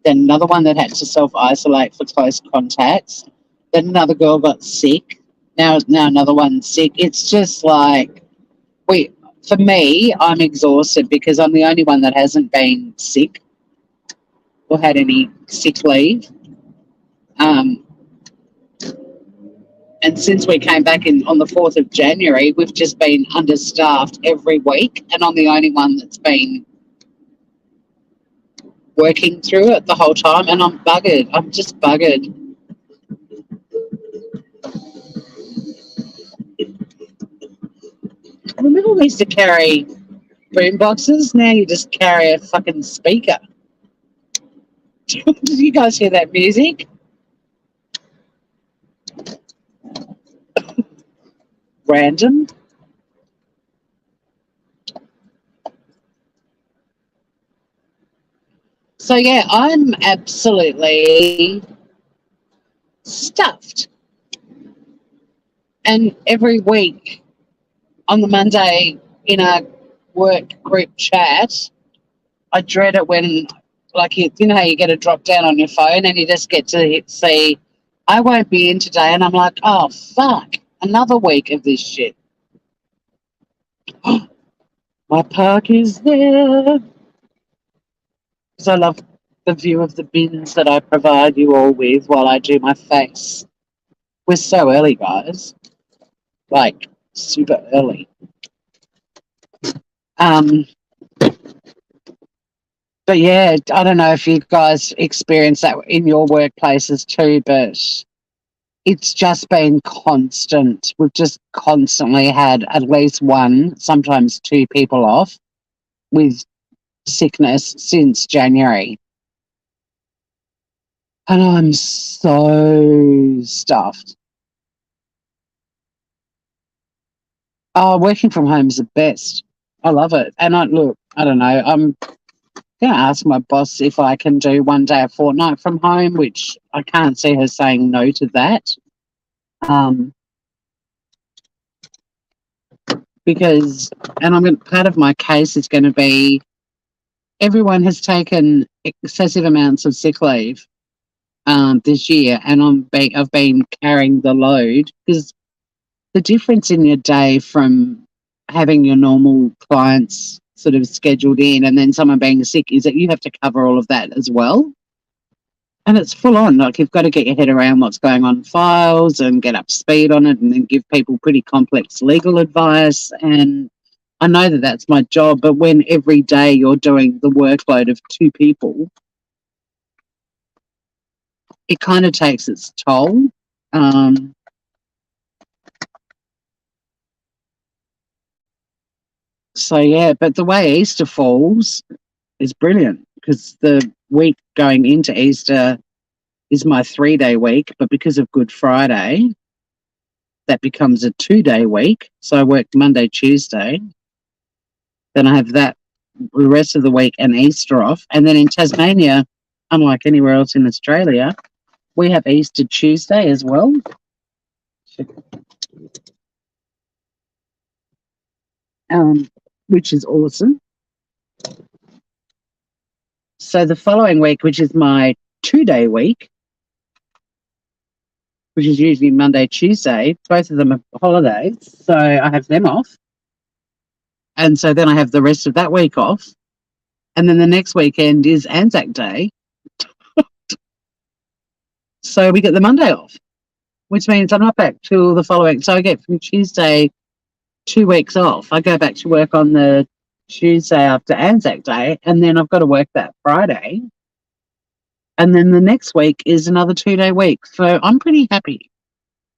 then another one that had to self-isolate for close contacts, then another girl got sick, now another one's sick. It's just like, for me, I'm exhausted because I'm the only one that hasn't been sick. or had any sick leave. And since we came back in on the 4th of January, we've just been understaffed every week, and I'm the only one that's been working through it the whole time, and I'm buggered. I'm just buggered. I remember we used to carry boom boxes. Now you just carry a fucking speaker. Did you guys hear that music? Random. So yeah, I'm absolutely stuffed. And every week on the Monday in our work group chat, I dread it when, like, you know how you get a drop down on your phone and you just get to see, I won't be in today. And I'm like, oh, fuck, another week of this shit. My park is there. Because I love the view of the bins that I provide you all with while I do my face. We're so early, guys. Like, super early. But yeah, I don't know if you guys experience that in your workplaces too, but it's just been constant. We've just constantly had at least one, sometimes two people off with sickness since January. And I'm so stuffed. Oh, working from home is the best. I love it. And I don't know, I'm going to ask my boss if I can do one day a fortnight from home, which I can't see her saying no to that. Because, and part of my case is going to be everyone has taken excessive amounts of sick leave this year, and I've been carrying the load, because the difference in your day from having your normal clients sort of scheduled in and then someone being sick is that you have to cover all of that as well. And it's full on. Like, you've got to get your head around what's going on in files and get up to speed on it, and then give people pretty complex legal advice. And I know that that's my job, but when every day you're doing the workload of two people, it kind of takes its toll. So yeah, but the way Easter falls is brilliant, because the week going into Easter is my 3-day week, but because of Good Friday, that becomes a 2-day week. So I work Monday, Tuesday. Then I have that the rest of the week and Easter off. And then in Tasmania, unlike anywhere else in Australia, we have Easter Tuesday as well. Which is awesome. So the following week, which is my 2-day week, which is usually Monday, Tuesday, both of them are holidays, so I have them off. And so then I have the rest of that week off. And then the next weekend is Anzac Day. So we get the Monday off, which means I'm not back till the following. So I get from Tuesday 2 weeks off. I go back to work on the Tuesday after Anzac Day, and then I've got to work that Friday. And then the next week is another 2-day week. So I'm pretty happy.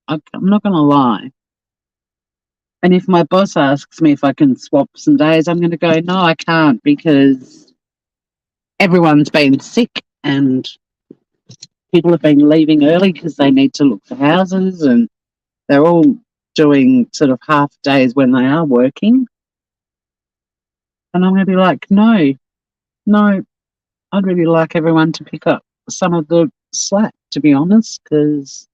I'm not going to lie. And if my boss asks me if I can swap some days, I'm going to go, no, I can't, because everyone's been sick and people have been leaving early because they need to look for houses, and they're all doing sort of half days when they are working. And I'm going to be like, no, I'd really like everyone to pick up some of the slack, to be honest, because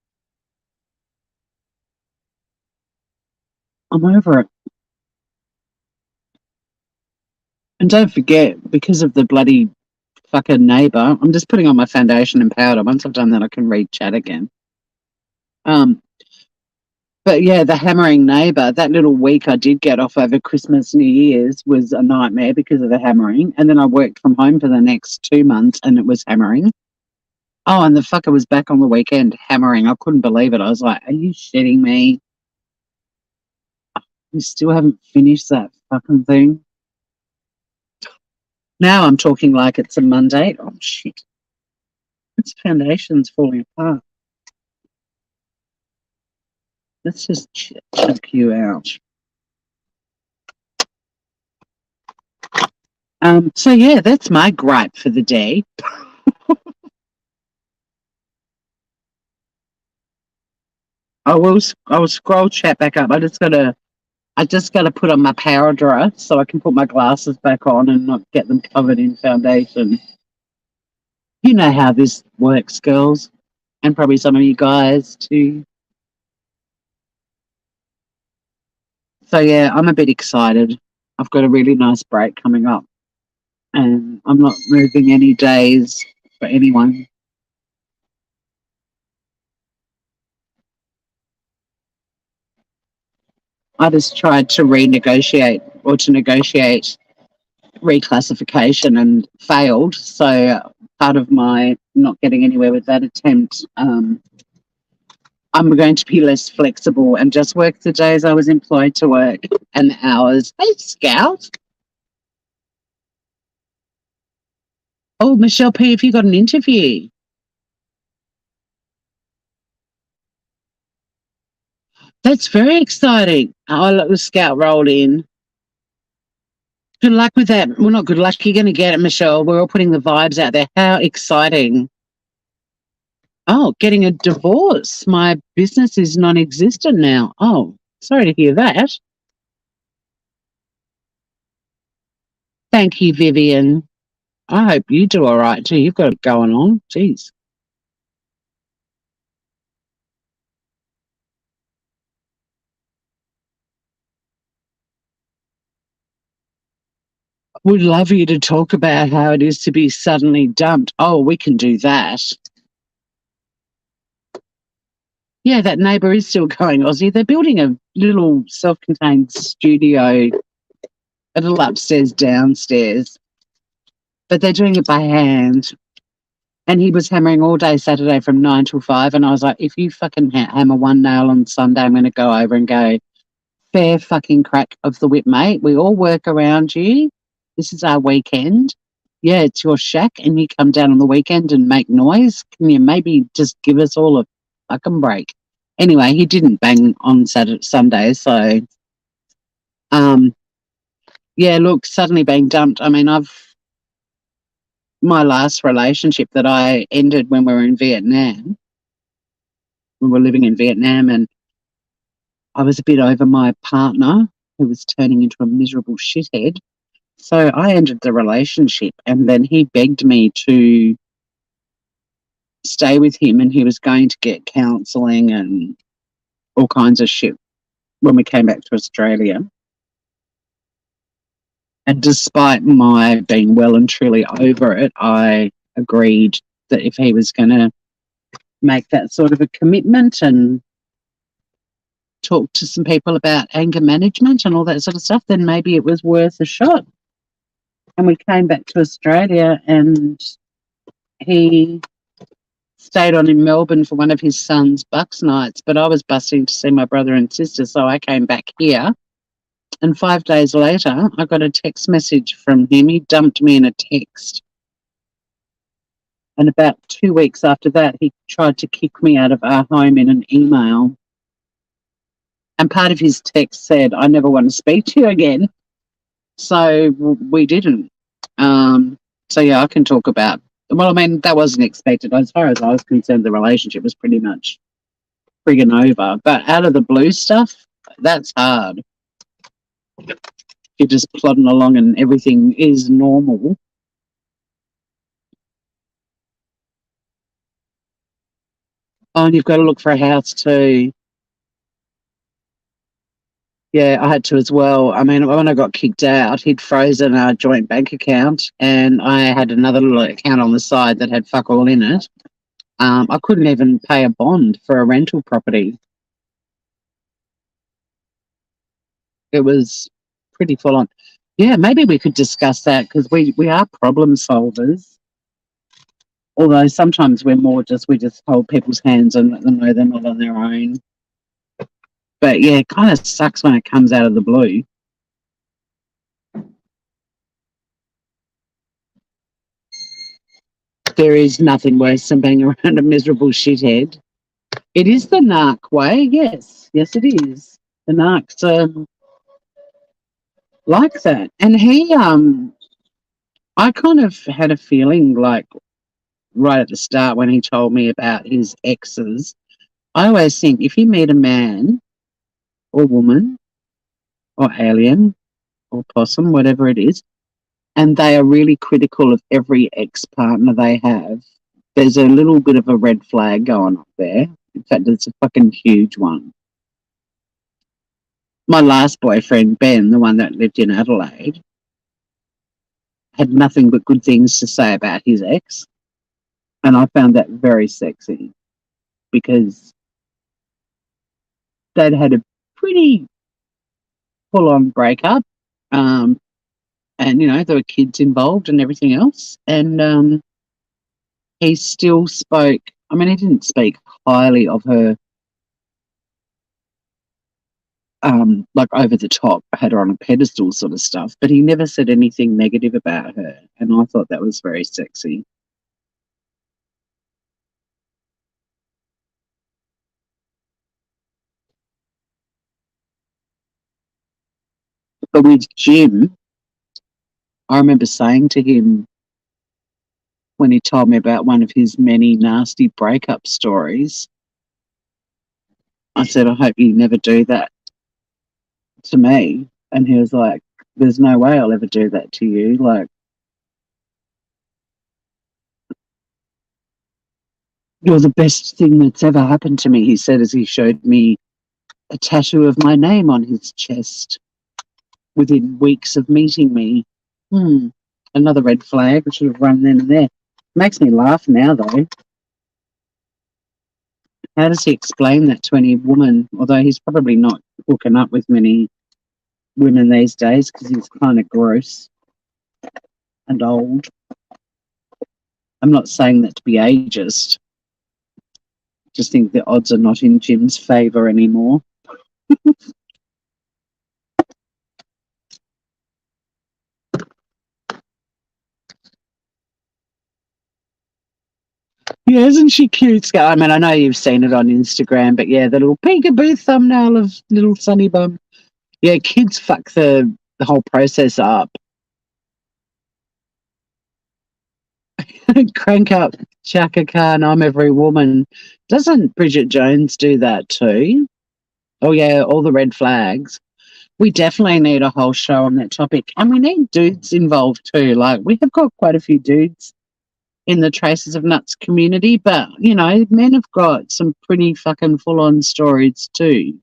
I'm over it. And don't forget, because of the bloody fucking neighbour, I'm just putting on my foundation and powder. Once I've done that, I can read chat again. But But yeah, the hammering neighbour, that little week I did get off over Christmas, New Year's was a nightmare because of the hammering. And then I worked from home for the next 2 months and it was hammering. Oh, and the fucker was back on the weekend hammering. I couldn't believe it. I was like, are you shitting me? You still haven't finished that fucking thing? Now I'm talking like it's a Monday. Oh, shit. This foundation's falling apart. Let's just check you out. So yeah, that's my gripe for the day. I will scroll chat back up. I just gotta put on my power drawer so I can put my glasses back on and not get them covered in foundation. You know how this works, girls, and probably some of you guys too. So yeah, I'm a bit excited. I've got a really nice break coming up, and I'm not moving any days for anyone. I just tried to negotiate reclassification and failed. So part of my not getting anywhere with that attempt, I'm going to be less flexible and just work the days I was employed to work and the hours. Hey, Scout. Oh, Michelle P., have you got an interview? That's very exciting. Oh, look, the Scout rolled in. Good luck with that. Well, not good luck. You're going to get it, Michelle. We're all putting the vibes out there. How exciting. Oh, getting a divorce. My business is non-existent now. Oh, sorry to hear that. Thank you, Vivian. I hope you do all right too. You've got it going on. Jeez. Would love you to talk about how it is to be suddenly dumped. Oh, we can do that. Yeah, that neighbour is still going, Aussie. They're building a little self-contained studio, a little upstairs, downstairs, but they're doing it by hand. And he was hammering all day Saturday from 9 till 5. And I was like, if you fucking hammer one nail on Sunday, I'm going to go over and go, fair fucking crack of the whip, mate. We all work around you. This is our weekend. Yeah, it's your shack and you come down on the weekend and make noise. Can you maybe just give us all a fucking break? Anyway, he didn't bang on Sunday. So, yeah, look, suddenly being dumped. I mean, my last relationship that I ended when we were in Vietnam, we were living in Vietnam, and I was a bit over my partner who was turning into a miserable shithead. So I ended the relationship, and then he begged me to stay with him, and he was going to get counselling and all kinds of shit when we came back to Australia. And despite my being well and truly over it, I agreed that if he was going to make that sort of a commitment and talk to some people about anger management and all that sort of stuff, then maybe it was worth a shot. And we came back to Australia, and he stayed on in Melbourne for one of his son's Bucks nights, but I was busting to see my brother and sister, so I came back here. And 5 days later, I got a text message from him. He dumped me in a text. And about 2 weeks after that, he tried to kick me out of our home in an email. And part of his text said, I never want to speak to you again. So we didn't. So, yeah, I can talk about, well, I mean, that wasn't expected. As far as I was concerned, the relationship was pretty much friggin' over. But out of the blue stuff, that's hard. You're just plodding along and everything is normal. Oh, and you've got to look for a house too. Yeah, I had to as well. I mean, when I got kicked out, he'd frozen our joint bank account, and I had another little account on the side that had fuck all in it. I couldn't even pay a bond for a rental property. It was pretty full on. Yeah, maybe we could discuss that because we are problem solvers. Although sometimes we're more just we just hold people's hands and let them know they're not on their own. But yeah, it kind of sucks when it comes out of the blue. There is nothing worse than being around a miserable shithead. It is the narc way, yes. Yes, it is. The narcs like that. And I kind of had a feeling like right at the start when he told me about his exes, I always think if you meet a man or woman or alien or possum, whatever it is, and they are really critical of every ex-partner they have, there's a little bit of a red flag going up there. In fact, it's a fucking huge one. My last boyfriend, Ben, the one that lived in Adelaide, had nothing but good things to say about his ex. And I found that very sexy because they'd had a pretty full-on breakup. And, you know, there were kids involved and everything else. And he still spoke, I mean, he didn't speak highly of her, like over the top, had her on a pedestal sort of stuff, but he never said anything negative about her. And I thought that was very sexy. But with Jim, I remember saying to him when he told me about one of his many nasty breakup stories, I said, I hope you never do that to me. And he was like, there's no way I'll ever do that to you. Like, you're the best thing that's ever happened to me, he said as he showed me a tattoo of my name on his chest within weeks of meeting me. Another red flag. I should have run then and there. Makes me laugh now, though. How does he explain that to any woman? Although he's probably not hooking up with many women these days because he's kind of gross and old. I'm not saying that to be ageist. Just think the odds are not in Jim's favour anymore. Yeah, isn't she cute, Scar? I mean, I know you've seen it on Instagram, but yeah, the little peekaboo thumbnail of little Sunny Bum. Yeah, kids fuck the whole process up. Crank up Chaka Khan, I'm Every Woman. Doesn't Bridget Jones do that too? Oh yeah, all the red flags. We definitely need a whole show on that topic. And we need dudes involved too. Like, we have got quite a few dudes in the Traces of Nuts community, but, you know, men have got some pretty fucking full-on stories too.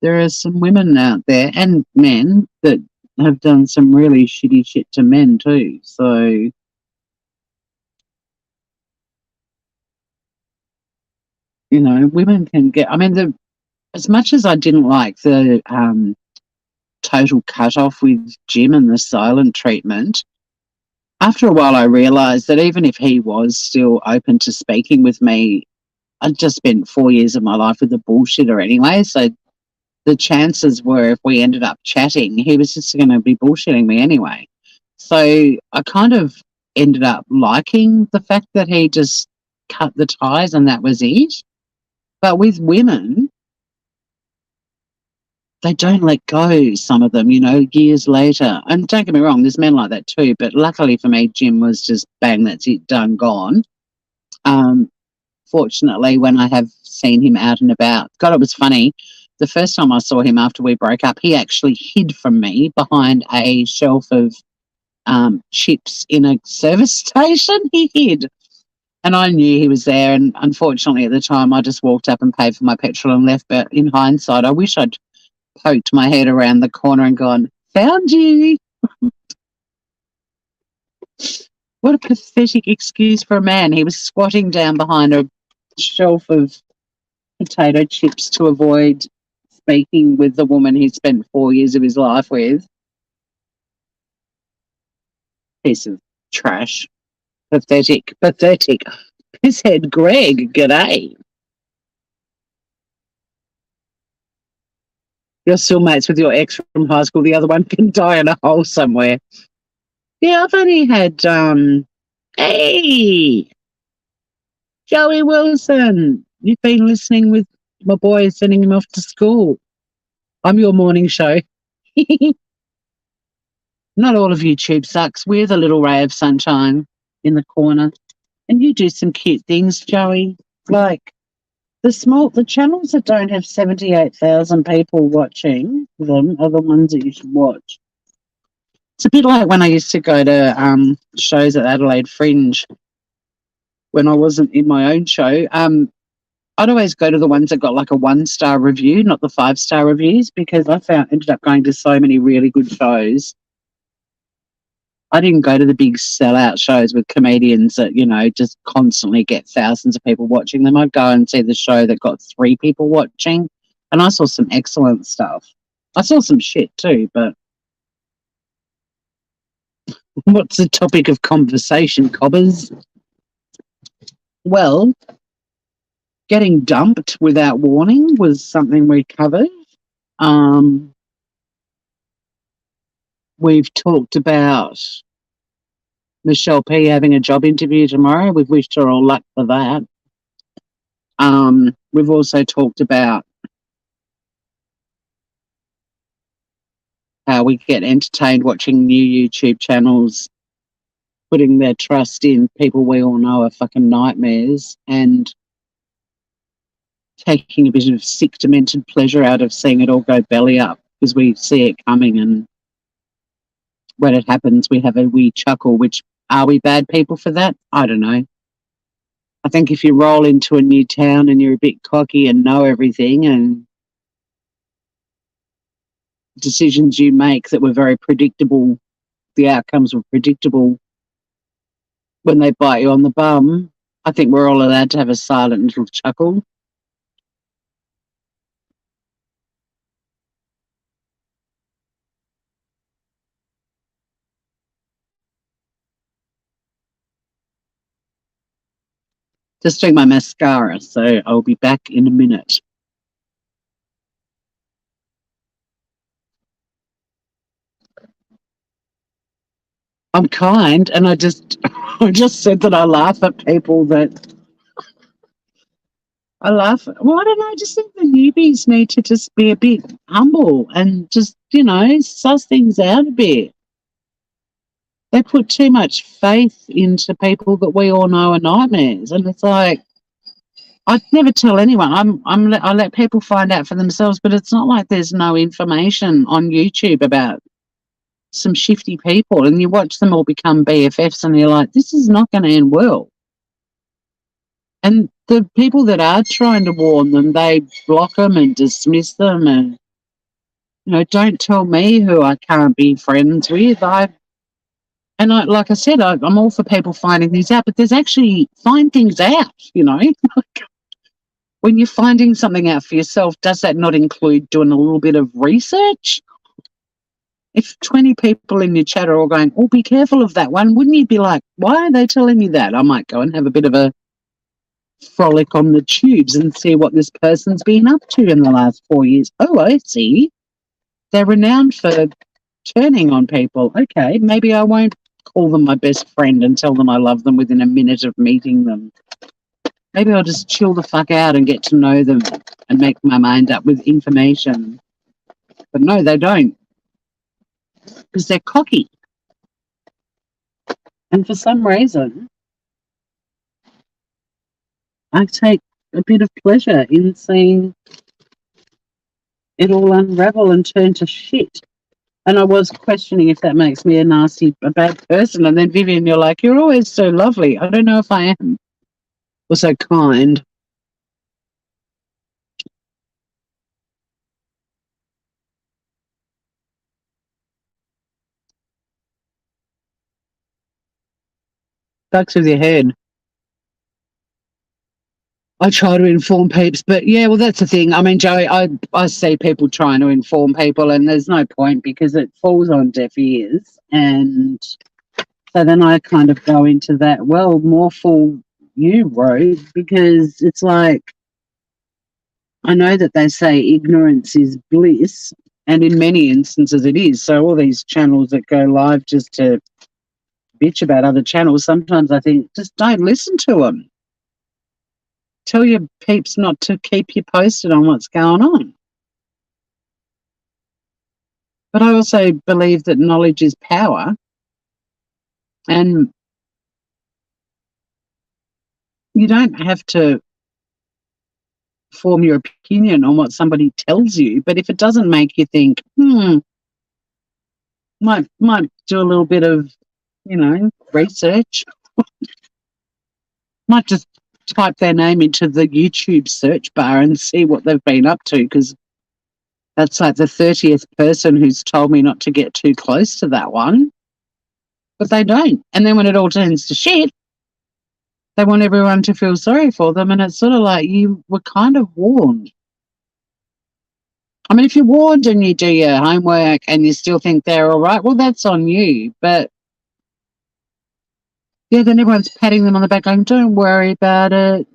There are some women out there and men that have done some really shitty shit to men too. So, you know, women can get, I mean, as much as I didn't like the total cut off with Jim and the silent treatment, after a while I realised that even if he was still open to speaking with me, I'd just spent 4 years of my life with a bullshitter anyway. So the chances were if we ended up chatting, he was just going to be bullshitting me anyway. So I kind of ended up liking the fact that he just cut the ties and that was it. But with women, they don't let go, some of them, you know, years later. And don't get me wrong, there's men like that too. But luckily for me, Jim was just bang, that's it, done, gone. Fortunately, when I have seen him out and about, God, it was funny. The first time I saw him after we broke up, he actually hid from me behind a shelf of chips in a service station. He hid. And I knew he was there. And unfortunately, at the time, I just walked up and paid for my petrol and left. But in hindsight, I wish I'd poked my head around the corner and gone, found you. What a pathetic excuse for a man. He was squatting down behind a shelf of potato chips to avoid speaking with the woman he spent 4 years of his life with. Piece of trash. Pathetic. Pisshead Greg, g'day. You're still mates with your ex from high school. The other one can die in a hole somewhere. Yeah, I've only had, hey, Joey Wilson. You've been listening with my boy, sending him off to school. I'm your morning show. Not all of YouTube sucks. We're the little ray of sunshine in the corner. And you do some cute things, Joey. Like the channels that don't have 78,000 people watching them are the ones that you should watch. It's a bit like when I used to go to shows at Adelaide Fringe when I wasn't in my own show. I'd always go to the ones that got like a 1-star review, not the 5-star reviews, because ended up going to so many really good shows. I didn't go to the big sellout shows with comedians that, just constantly get thousands of people watching them. I'd go and see the show that got 3 people watching, and I saw some excellent stuff. I saw some shit too, but what's the topic of conversation, cobbers? Well, getting dumped without warning was something we covered. We've talked about Michelle P having a job interview tomorrow. We've wished her all luck for that. We've also talked about how we get entertained watching new YouTube channels putting their trust in people we all know are fucking nightmares, and taking a bit of sick, demented pleasure out of seeing it all go belly up because we see it coming, and when it happens, we have a wee chuckle. Which, are we bad people for that? I don't know. I think if you roll into a new town and you're a bit cocky and know everything, and decisions you make that were very predictable, the outcomes were predictable when they bite you on the bum, I think we're all allowed to have a silent little chuckle. Just doing my mascara, so I'll be back in a minute. I'm kind, and I just said that I laugh at people that I laugh. Well, I don't know. I just think the newbies need to just be a bit humble and just, suss things out a bit. They put too much faith into people that we all know are nightmares, and it's like, I'd never tell anyone. I let people find out for themselves, but it's not like there's no information on YouTube about some shifty people, and you watch them all become BFFs, and you're like, this is not going to end well. And the people that are trying to warn them, they block them and dismiss them, and don't tell me who I can't be friends with. Like I said, I'm all for people finding things out, but there's actually find things out. When you're finding something out for yourself, does that not include doing a little bit of research? If 20 people in your chat are all going, oh, be careful of that one, wouldn't you be like, why are they telling me that? I might go and have a bit of a frolic on the tubes and see what this person's been up to in the last 4 years. Oh, I see. They're renowned for turning on people. Okay, maybe I won't call them my best friend and tell them I love them within a minute of meeting them. Maybe I'll just chill the fuck out and get to know them and make my mind up with information. But no, they don't. Because they're cocky. And for some reason, I take a bit of pleasure in seeing it all unravel and turn to shit. And I was questioning if that makes me a bad person. And then Vivian, you're like, you're always so lovely. I don't know if I am. Or so kind. Fucks with your head. I try to inform peeps, but yeah, well, that's the thing. I mean, Joey, I see people trying to inform people, and there's no point because it falls on deaf ears. And so then I kind of go into that, well, more fool you, bro, because it's like, I know that they say ignorance is bliss, and in many instances it is. So all these channels that go live just to bitch about other channels, sometimes I think just don't listen to them. Tell your peeps not to keep you posted on what's going on. But I also believe that knowledge is power, and you don't have to form your opinion on what somebody tells you. But if it doesn't make you think, might do a little bit of, research. Might just type their name into the YouTube search bar and see what they've been up to, because that's like the 30th person who's told me not to get too close to that one. But they don't. And then when it all turns to shit, they want everyone to feel sorry for them. And it's sort of like you were kind of warned. I mean, if you're warned and you do your homework and you still think they're all right, well, that's on you. But yeah, then everyone's patting them on the back going, don't worry about it.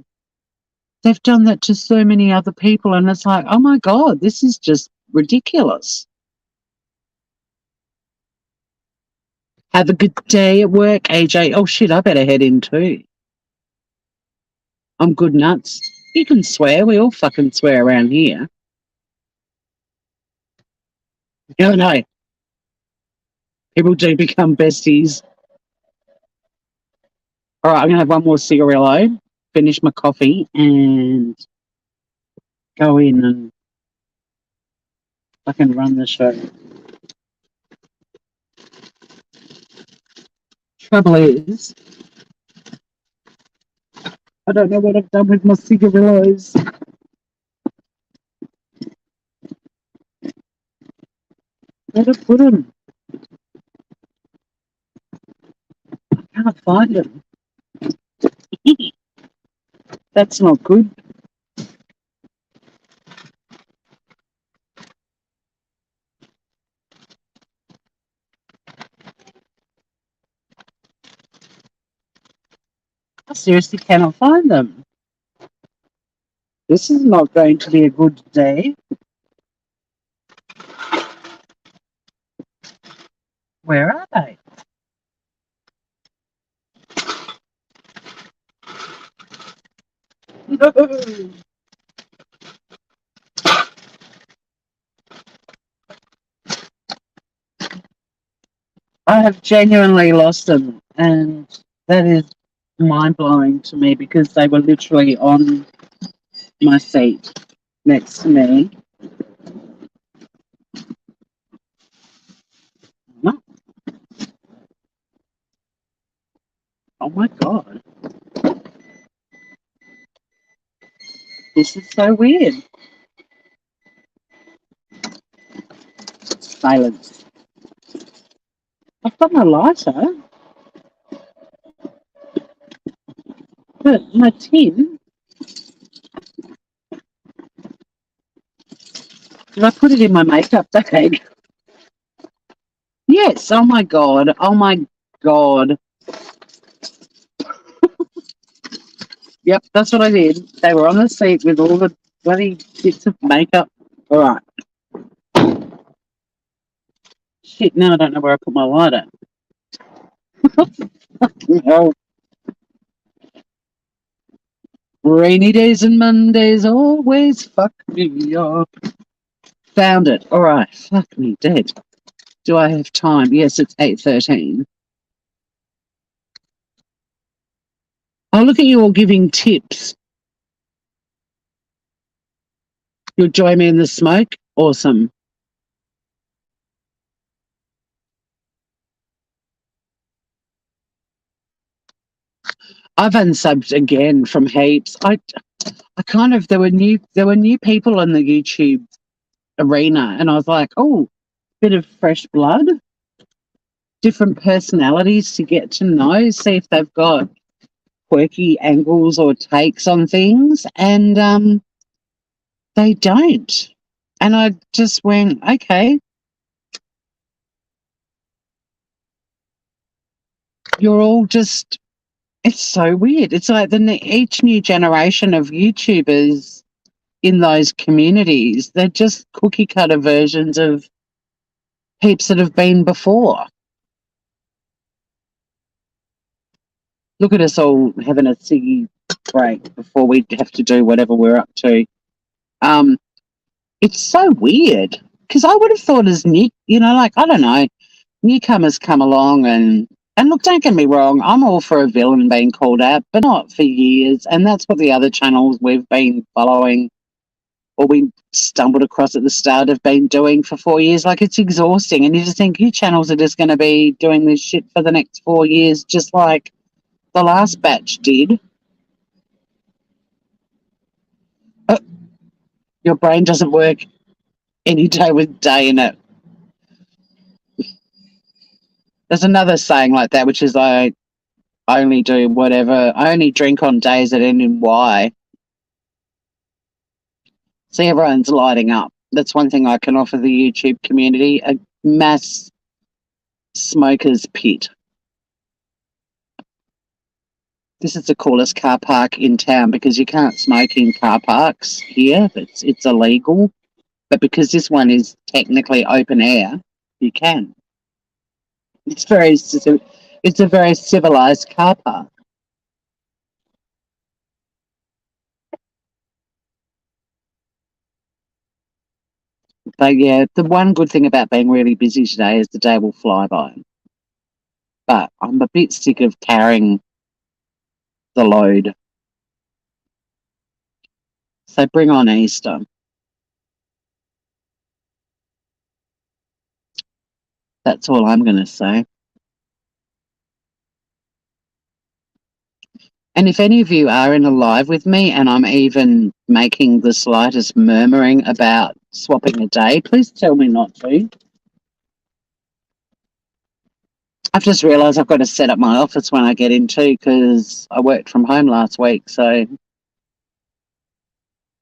They've done that to so many other people. And it's like, oh my God, this is just ridiculous. Have a good day at work, AJ. Oh shit, I better head in too. I'm good nuts. You can swear. We all fucking swear around here. No, no. People do become besties. All right, I'm going to have one more cigarillo, finish my coffee, and go in and fucking run the show. Trouble is, I don't know what I've done with my cigarillos. Where to put them? I can't find them. That's not good. I seriously cannot find them. This is not going to be a good day. Where are they? No. I have genuinely lost them, and that is mind-blowing to me because they were literally on my seat next to me. Oh my God. This is so weird. Silence. I've got my lighter, but my tin, did I put it in my makeup bag? Yes, oh my God, oh my God. Yep, that's what I did. They were on the seat with all the bloody bits of makeup. All right. Shit, now I don't know where I put my lighter. Fucking hell. Rainy days and Mondays always fuck me up. Found it. All right. Fuck me dead. Do I have time? Yes, it's 8:13. Oh, look at you all giving tips. You'll join me in the smoke? Awesome. I've unsubbed again from heaps. I kind of there were new people in the YouTube arena, and I was like, oh, bit of fresh blood, different personalities to get to know, see if they've got quirky angles or takes on things, and they don't. And I just went, okay, you're all just, it's so weird. It's like each new generation of YouTubers in those communities, they're just cookie cutter versions of heaps that have been before. Look at us all having a ciggy break before we have to do whatever we're up to. It's so weird because I would have thought as Nick, like, I don't know, newcomers come along and look, don't get me wrong, I'm all for a villain being called out, but not for years. And that's what the other channels we've been following or we stumbled across at the start have been doing for 4 years. Like, it's exhausting. And you just think you channels are just going to be doing this shit for the next 4 years, just like the last batch did. Your brain doesn't work any day with day in it. There's another saying like that, which is I only do whatever, I only drink on days that end in Y. See, everyone's lighting up. That's one thing I can offer the YouTube community, a mass smoker's pit. This is the coolest car park in town because you can't smoke in car parks here. It's illegal. But because this one is technically open air, you can. It's a very civilized car park. But yeah, the one good thing about being really busy today is the day will fly by. But I'm a bit sick of carrying the load. So bring on Easter. That's all I'm going to say. And if any of you are in a live with me and I'm even making the slightest murmuring about swapping a day, please tell me not to. I've just realised I've got to set up my office when I get in too because I worked from home last week. So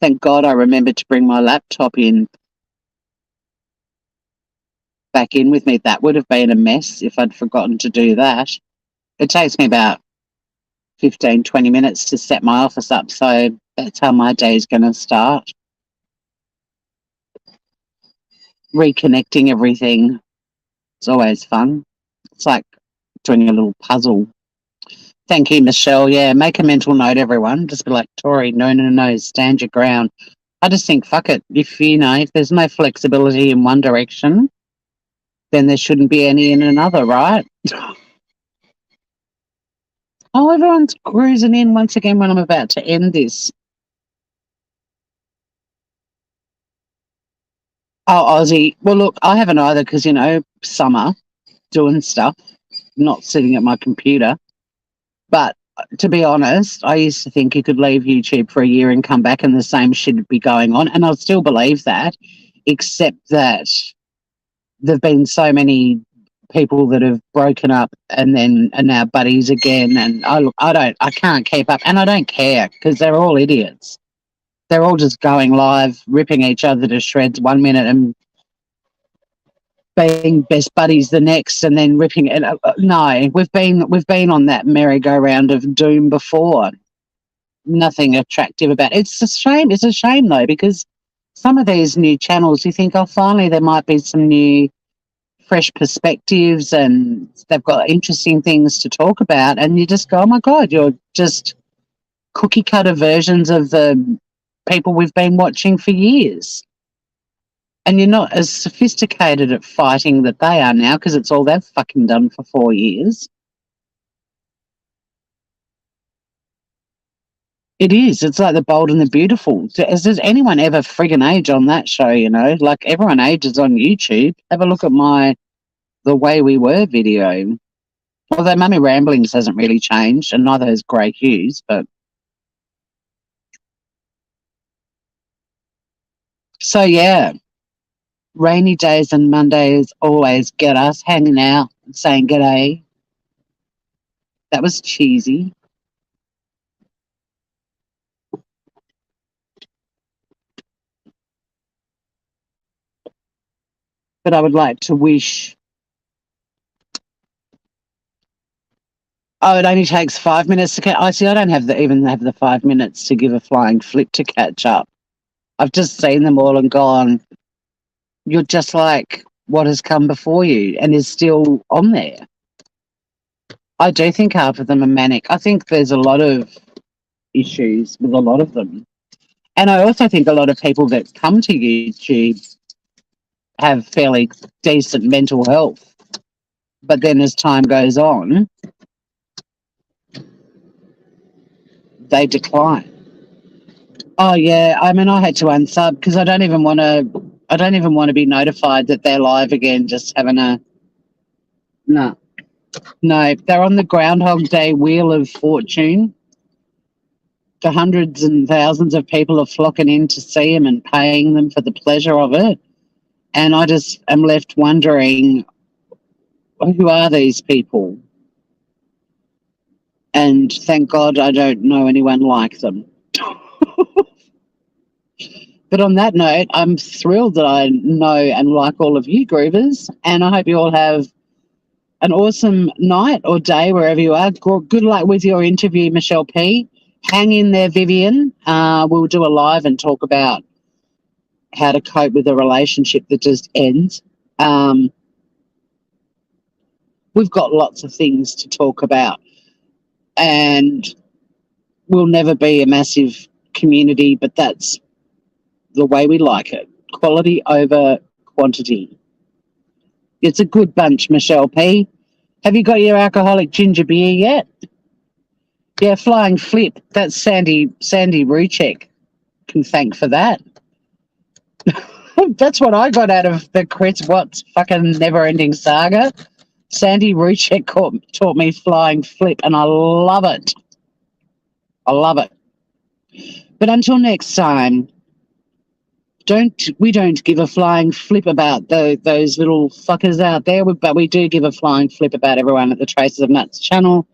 thank God I remembered to bring my laptop back in with me. That would have been a mess if I'd forgotten to do that. It takes me about 15, 20 minutes to set my office up. So that's how my day is going to start. Reconnecting everything is always fun. It's like doing a little puzzle. Thank you, Michelle. Yeah, make a mental note, everyone. Just be like, Tori, no, stand your ground. I just think, fuck it. If there's no flexibility in one direction, then there shouldn't be any in another, right? Oh, everyone's cruising in once again when I'm about to end this. Oh, Aussie. Well, look, I haven't either because, summer, doing stuff, not sitting at my computer. But to be honest, I used to think you could leave YouTube for a year and come back and the same shit would be going on. And I'll still believe that, except that there've been so many people that have broken up and then are now buddies again. And I can't keep up and I don't care because they're all idiots. They're all just going live, ripping each other to shreds 1 minute and being best buddies the next, and then ripping it. No, we've been on that merry-go-round of doom before. Nothing attractive about it. It's a shame. It's a shame though, because some of these new channels, you think, oh, finally there might be some new, fresh perspectives, and they've got interesting things to talk about, and you just go, oh my God, you're just cookie cutter versions of the people we've been watching for years. And you're not as sophisticated at fighting that they are now because it's all they've fucking done for 4 years. It is. It's like The Bold and the Beautiful. Does anyone ever friggin' age on that show, Like, everyone ages on YouTube. Have a look at my The Way We Were video. Although Mummy Ramblings hasn't really changed, and neither has Grey Hughes, but... So, yeah. Rainy days and Mondays always get us hanging out and saying g'day. That was cheesy. but I would like to wish. Oh, it only takes 5 minutes to catch. I see. I don't have even have the 5 minutes to give a flying flip to catch up. I've just seen them all and gone. You're just like what has come before you and is still on there. I do think half of them are manic. I think there's a lot of issues with a lot of them. And I also think a lot of people that come to YouTube have fairly decent mental health. But then as time goes on, they decline. Oh yeah, I mean I had to unsub because I don't even want to be notified that they're live again, just having a no. No, they're on the Groundhog Day Wheel of Fortune. The hundreds and thousands of people are flocking in to see them and paying them for the pleasure of it. And I just am left wondering, who are these people? And thank God I don't know anyone like them. But on that note, I'm thrilled that I know and like all of you groovers, and I hope you all have an awesome night or day wherever you are. Good luck with your interview, Michelle P. Hang in there, Vivian. We'll do a live and talk about how to cope with a relationship that just ends. We've got lots of things to talk about, and we'll never be a massive community, but that's the way we like it. Quality over quantity. It's a good bunch, Michelle P. Have you got your alcoholic ginger beer yet? Yeah, flying flip. That's Sandy Ruchek. Can thank for that. That's what I got out of the Chris Watts fucking never-ending saga. Sandy Ruchek taught me flying flip, and I love it. I love it. But until next time, we don't give a flying flip about those little fuckers out there, but we do give a flying flip about everyone at the Traces of Nuts channel.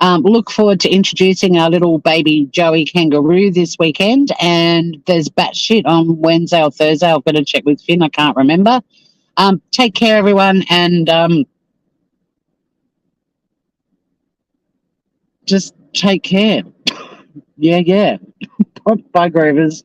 Look forward to introducing our little baby Joey kangaroo this weekend, and there's batshit on Wednesday or Thursday. I've got to check with Finn. I can't remember. Take care, everyone, and just take care. Yeah. Bye, groovers.